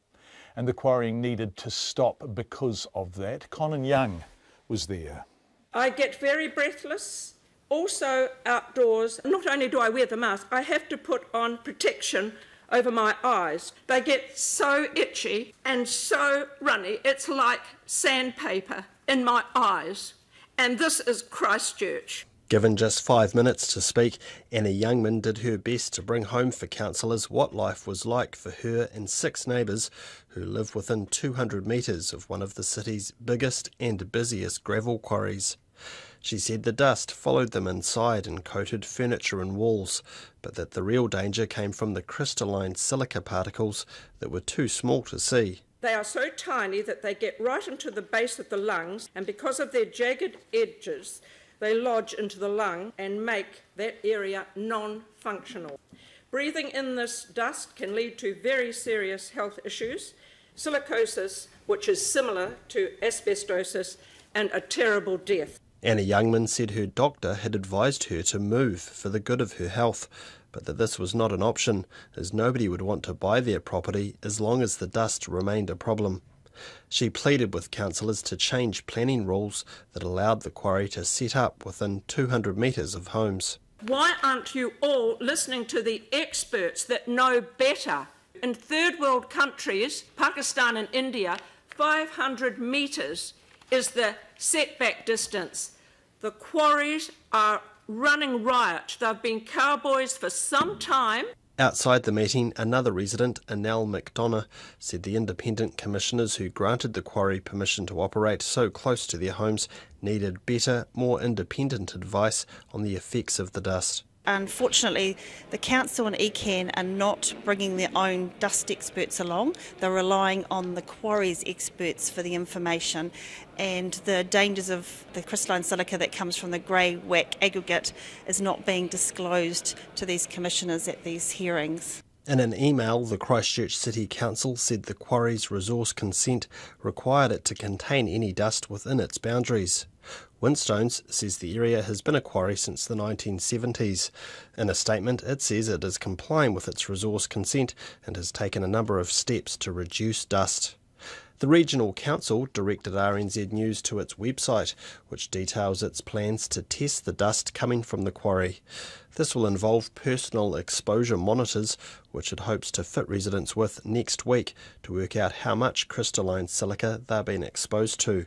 and the quarrying needed to stop because of that. Conan Young was there. I get very breathless. Also outdoors, not only do I wear the mask, I have to put on protection over my eyes. They get so itchy and so runny, it's like sandpaper in my eyes. And this is Christchurch. Given just 5 minutes to speak, Anna Youngman did her best to bring home for councillors what life was like for her and 6 neighbours who live within 200 metres of one of the city's biggest and busiest gravel quarries. She said the dust followed them inside and coated furniture and walls, but that the real danger came from the crystalline silica particles that were too small to see. They are so tiny that they get right into the base of the lungs, and because of their jagged edges, they lodge into the lung and make that area non-functional. Breathing in this dust can lead to very serious health issues, silicosis, which is similar to asbestosis, and a terrible death. Anna Youngman said her doctor had advised her to move for the good of her health, but that this was not an option, as nobody would want to buy their property as long as the dust remained a problem. She pleaded with councillors to change planning rules that allowed the quarry to set up within 200 metres of homes. Why aren't you all listening to the experts that know better? In third world countries, Pakistan and India, 500 metres is the setback distance. The quarries are running riot. They've been cowboys for some time. Outside the meeting, another resident, Anel McDonough, said the independent commissioners who granted the quarry permission to operate so close to their homes needed better, more independent advice on the effects of the dust. Unfortunately, the council and ECAN are not bringing their own dust experts along. They're relying on the quarry's experts for the information, and the dangers of the crystalline silica that comes from the grey whack aggregate is not being disclosed to these commissioners at these hearings. In an email, the Christchurch City Council said the quarry's resource consent required it to contain any dust within its boundaries. Winstones says the area has been a quarry since the 1970s. In a statement, it says it is complying with its resource consent and has taken a number of steps to reduce dust. The Regional Council directed RNZ News to its website, which details its plans to test the dust coming from the quarry. This will involve personal exposure monitors, which it hopes to fit residents with next week to work out how much crystalline silica they're being exposed to.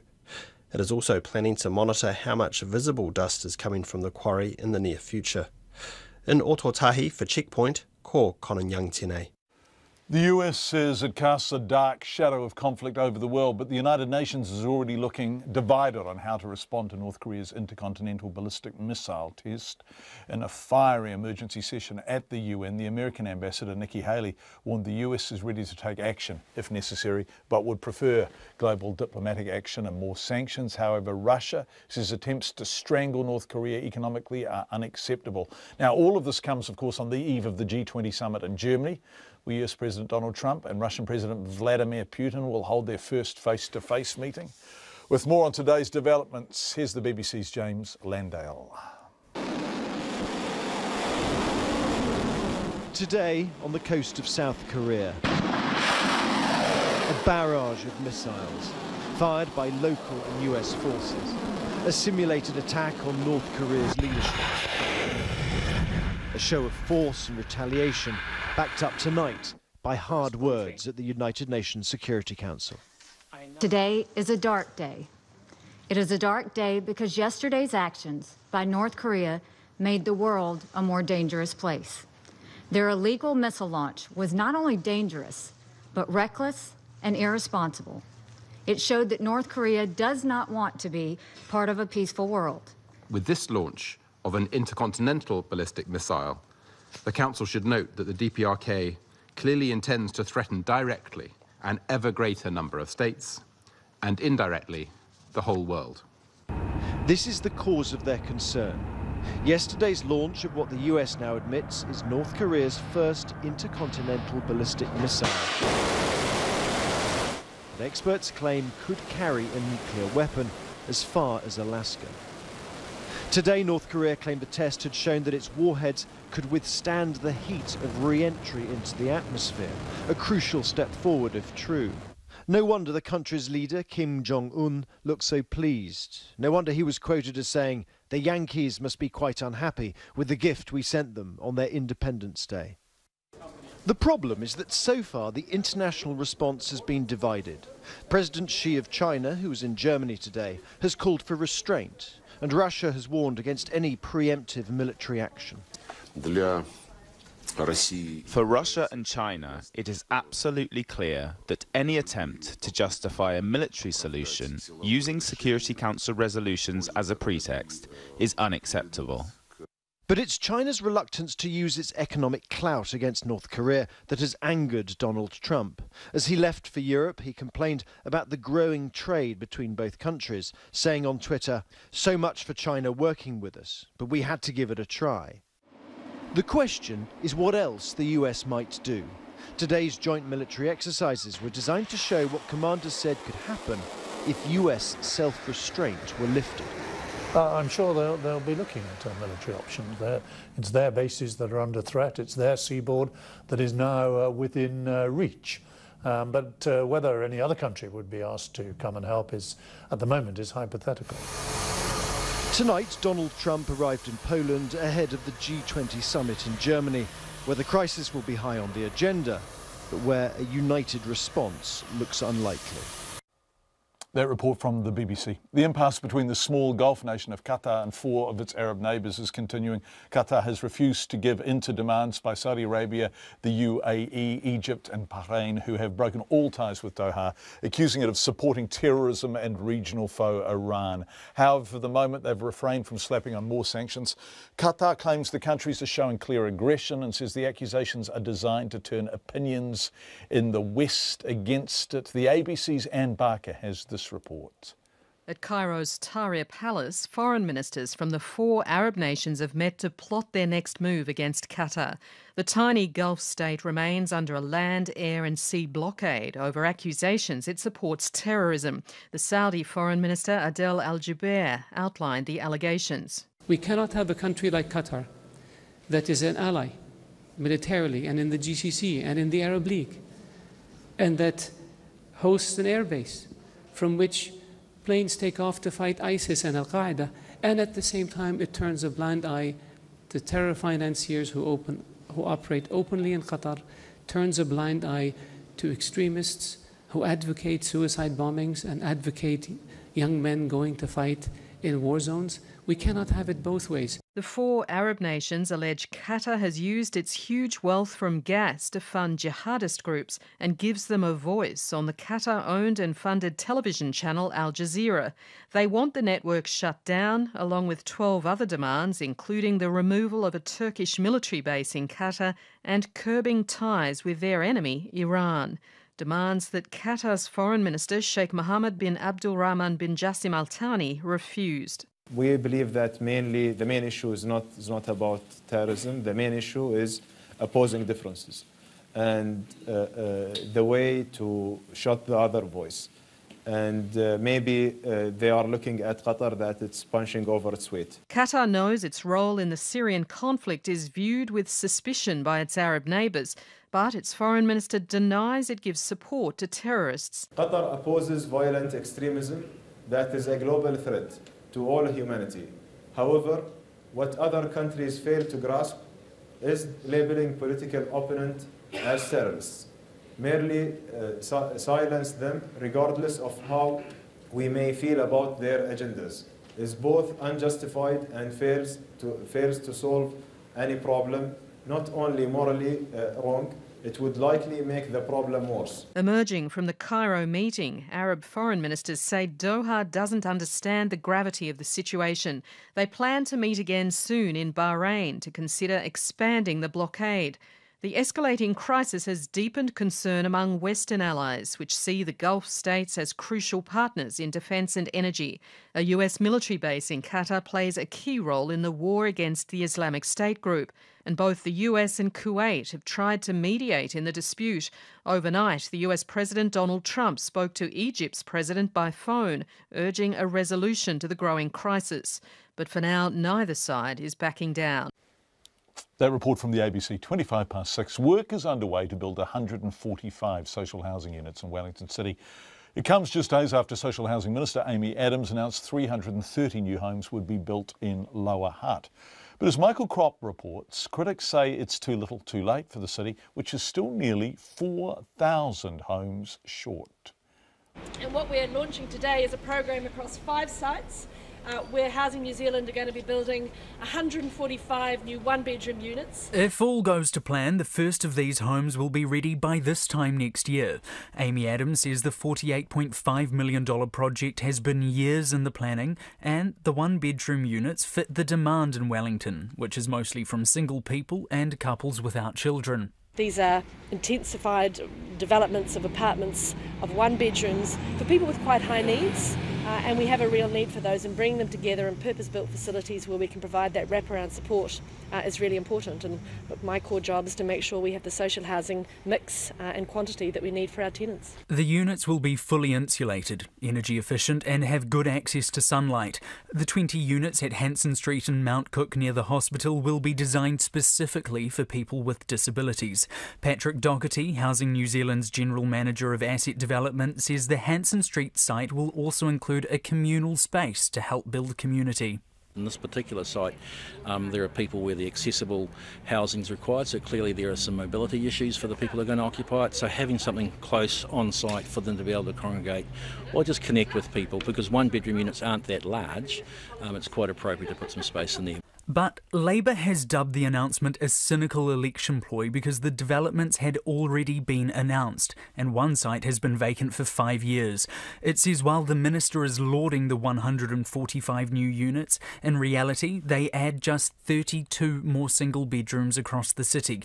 It is also planning to monitor how much visible dust is coming from the quarry in the near future. In Ototahi for Checkpoint, ko Konanyang Tēnei. The US says it casts a dark shadow of conflict over the world, but the United Nations is already looking divided on how to respond to North Korea's intercontinental ballistic missile test. In a fiery emergency session at the UN, the American ambassador Nikki Haley warned the US is ready to take action if necessary, but would prefer global diplomatic action and more sanctions. However, Russia says attempts to strangle North Korea economically are unacceptable. Now, all of this comes, of course, on the eve of the G20 summit in Germany, where US President Donald Trump and Russian President Vladimir Putin will hold their first face-to-face meeting. With more on today's developments, here's the BBC's James Landale. Today, on the coast of South Korea, a barrage of missiles fired by local and US forces, a simulated attack on North Korea's leadership. A show of force and retaliation backed up tonight by hard words at the United Nations Security Council. Today is a dark day. It is a dark day because yesterday's actions by North Korea made the world a more dangerous place. Their illegal missile launch was not only dangerous, but reckless and irresponsible. It showed that North Korea does not want to be part of a peaceful world. With this launch of an intercontinental ballistic missile, the Council should note that the DPRK clearly intends to threaten directly an ever greater number of states and indirectly the whole world. This is the cause of their concern. Yesterday's launch of what the US now admits is North Korea's first intercontinental ballistic missile that experts claim could carry a nuclear weapon as far as Alaska. Today, North Korea claimed the test had shown that its warheads could withstand the heat of re-entry into the atmosphere, a crucial step forward if true. No wonder the country's leader, Kim Jong-un, looked so pleased. No wonder he was quoted as saying, "The Yankees must be quite unhappy with the gift we sent them on their Independence Day." The problem is that so far the international response has been divided. President Xi of China, who was in Germany today, has called for restraint, and Russia has warned against any preemptive military action. For Russia and China, it is absolutely clear that any attempt to justify a military solution using Security Council resolutions as a pretext is unacceptable. But it's China's reluctance to use its economic clout against North Korea that has angered Donald Trump. As he left for Europe, he complained about the growing trade between both countries, saying on Twitter, "So much for China working with us, but we had to give it a try." The question is what else the US might do. Today's joint military exercises were designed to show what commanders said could happen if US self-restraint were lifted. I'm sure they'll be looking at military options. It's their bases that are under threat. It's their seaboard that is now within reach. But whether any other country would be asked to come and help at the moment, is hypothetical. Tonight, Donald Trump arrived in Poland ahead of the G20 summit in Germany, where the crisis will be high on the agenda, but where a united response looks unlikely. That report from the BBC. The impasse between the small Gulf nation of Qatar and 4 of its Arab neighbours is continuing. Qatar has refused to give in to demands by Saudi Arabia, the UAE, Egypt and Bahrain, who have broken all ties with Doha, accusing it of supporting terrorism and regional foe Iran. However, for the moment, they've refrained from slapping on more sanctions. Qatar claims the countries are showing clear aggression and says the accusations are designed to turn opinions in the West against it. The ABC's Anne Barker has this report. At Cairo's Tahrir Palace, foreign ministers from the 4 Arab nations have met to plot their next move against Qatar. The tiny Gulf state remains under a land, air and sea blockade over accusations it supports terrorism. The Saudi Foreign Minister Adel Al-Jubeir outlined the allegations. We cannot have a country like Qatar that is an ally militarily and in the GCC and in the Arab League, and that hosts an airbase from which planes take off to fight ISIS and Al-Qaeda, and at the same time it turns a blind eye to terror financiers who operate openly in Qatar, turns a blind eye to extremists who advocate suicide bombings and advocate young men going to fight in war zones. We cannot have it both ways. The 4 Arab nations allege Qatar has used its huge wealth from gas to fund jihadist groups and gives them a voice on the Qatar-owned and funded television channel Al Jazeera. They want the network shut down, along with 12 other demands, including the removal of a Turkish military base in Qatar and curbing ties with their enemy, Iran. Demands that Qatar's Foreign Minister Sheikh Mohammed bin Abdulrahman bin Jassim Al Thani refused. We believe that the main issue is not about terrorism. The main issue is opposing differences and the way to shut the other voice. And maybe they are looking at Qatar that it's punching over its weight. Qatar knows its role in the Syrian conflict is viewed with suspicion by its Arab neighbours, but its foreign minister denies it gives support to terrorists. Qatar opposes violent extremism that is a global threat to all humanity. However, what other countries fail to grasp is labeling political opponents as terrorists. Merely silence them, regardless of how we may feel about their agendas, is both unjustified and fails to solve any problem, not only morally wrong, it would likely make the problem worse. Emerging from the Cairo meeting, Arab foreign ministers say Doha doesn't understand the gravity of the situation. They plan to meet again soon in Bahrain to consider expanding the blockade. The escalating crisis has deepened concern among Western allies, which see the Gulf states as crucial partners in defence and energy. A US military base in Qatar plays a key role in the war against the Islamic State group, and both the US and Kuwait have tried to mediate in the dispute. Overnight, the US President Donald Trump spoke to Egypt's president by phone, urging a resolution to the growing crisis. But for now, neither side is backing down. That report from the ABC, 6:25. Work is underway to build 145 social housing units in Wellington City. It comes just days after Social Housing Minister Amy Adams announced 330 new homes would be built in Lower Hutt. But as Michael Kropp reports, critics say it's too little too late for the city, which is still nearly 4,000 homes short. And what we're launching today is a program across 5 sites where Housing New Zealand are going to be building 145 new one-bedroom units. If all goes to plan, the first of these homes will be ready by this time next year. Amy Adams says the $48.5 million project has been years in the planning, and the one-bedroom units fit the demand in Wellington, which is mostly from single people and couples without children. These are intensified developments of apartments of one bedrooms for people with quite high needs, and we have a real need for those, and bringing them together in purpose-built facilities where we can provide that wraparound support is really important. And my core job is to make sure we have the social housing mix and quantity that we need for our tenants. The units will be fully insulated, energy efficient and have good access to sunlight. The 20 units at Hanson Street in Mount Cook near the hospital will be designed specifically for people with disabilities. Patrick Doherty, Housing New Zealand's General Manager of Asset Development, says the Hanson Street site will also include a communal space to help build community. In this particular site, there are people where the accessible housing is required, so clearly there are some mobility issues for the people who are going to occupy it, so having something close on site for them to be able to congregate or just connect with people, because one bedroom units aren't that large, it's quite appropriate to put some space in there. But Labour has dubbed the announcement a cynical election ploy because the developments had already been announced and one site has been vacant for 5 years. It says while the minister is lauding the 145 new units, in reality they add just 32 more single bedrooms across the city.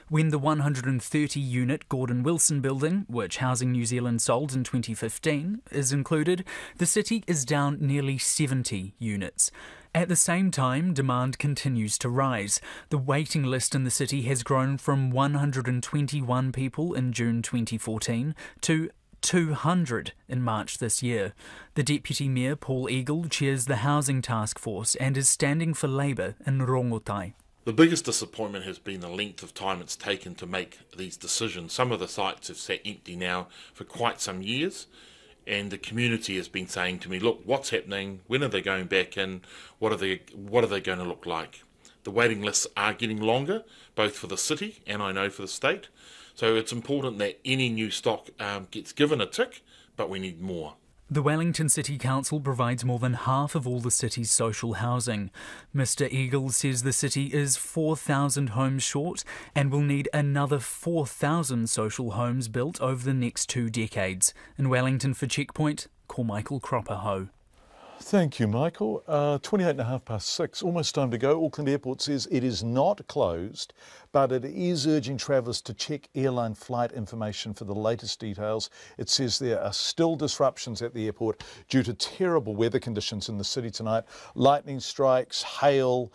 When the 130-unit Gordon Wilson building, which Housing New Zealand sold in 2015, is included, the city is down nearly 70 units. At the same time, demand continues to rise. The waiting list in the city has grown from 121 people in June 2014 to 200 in March this year. The Deputy Mayor, Paul Eagle, chairs the Housing Task Force and is standing for Labour in Rongotai. The biggest disappointment has been the length of time it's taken to make these decisions. Some of the sites have sat empty now for quite some years, and the community has been saying to me, look, what's happening? When are they going back in? What are they going to look like? The waiting lists are getting longer, both for the city and I know for the state. So it's important that any new stock gets given a tick, but we need more. The Wellington City Council provides more than half of all the city's social housing. Mr Eagles says the city is 4,000 homes short and will need another 4,000 social homes built over the next 2 decades. In Wellington for Checkpoint, Michael Cropperho. Thank you, Michael. 6:28, almost time to go. Auckland Airport says it is not closed, but it is urging travellers to check airline flight information for the latest details. It says there are still disruptions at the airport due to terrible weather conditions in the city tonight. Lightning strikes, hail,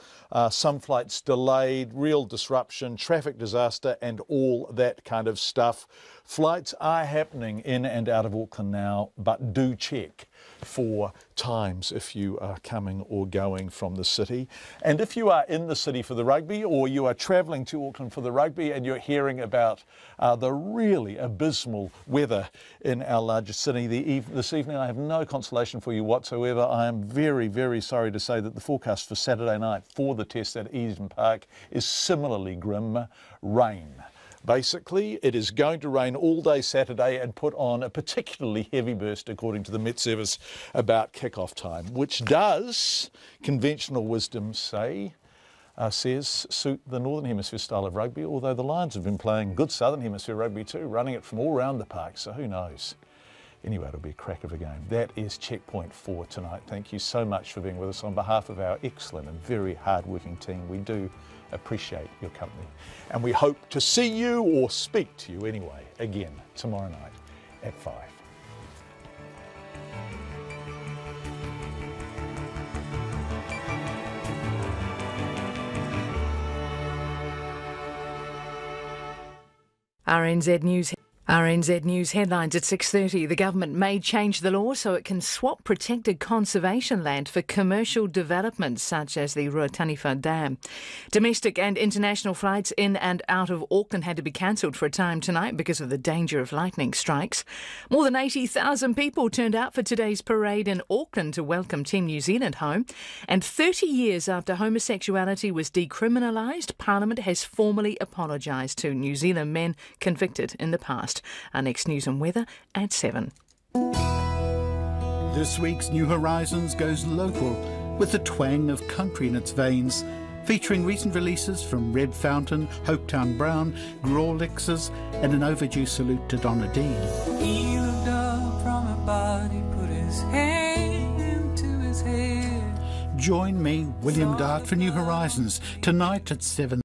some flights delayed, real disruption, traffic disaster and all that kind of stuff. Flights are happening in and out of Auckland now, but do check for times if you are coming or going from the city. And if you are in the city for the rugby, or you are travelling to Auckland for the rugby and you're hearing about the really abysmal weather in our largest city this evening, I have no consolation for you whatsoever. I am very, very sorry to say that the forecast for Saturday night for the test at Eden Park is similarly grim. Rain. Basically, it is going to rain all day Saturday and put on a particularly heavy burst, according to the Met Service, about kick-off time, which does, conventional wisdom says, suit the Northern Hemisphere style of rugby, although the Lions have been playing good Southern Hemisphere rugby too, running it from all around the park, so who knows. Anyway, it'll be a crack of a game. That is Checkpoint for tonight. Thank you so much for being with us on behalf of our excellent and very hard-working team. We do appreciate your company. And we hope to see you, or speak to you anyway, again tomorrow night at 5. RNZ News headlines at 6:30. The government may change the law so it can swap protected conservation land for commercial developments such as the taniwha Dam. Domestic and international flights in and out of Auckland had to be cancelled for a time tonight because of the danger of lightning strikes. More than 80,000 people turned out for today's parade in Auckland to welcome Team New Zealand home. And 30 years after homosexuality was decriminalised, Parliament has formally apologised to New Zealand men convicted in the past. Our next news and weather at 7. This week's New Horizons goes local with a twang of country in its veins, featuring recent releases from Red Fountain, Hopetown Brown, Grawlixes and an overdue salute to Donna Dean. He looked up from her body, put his hand to his head. Join me, William Dart, for New Horizons tonight at 7.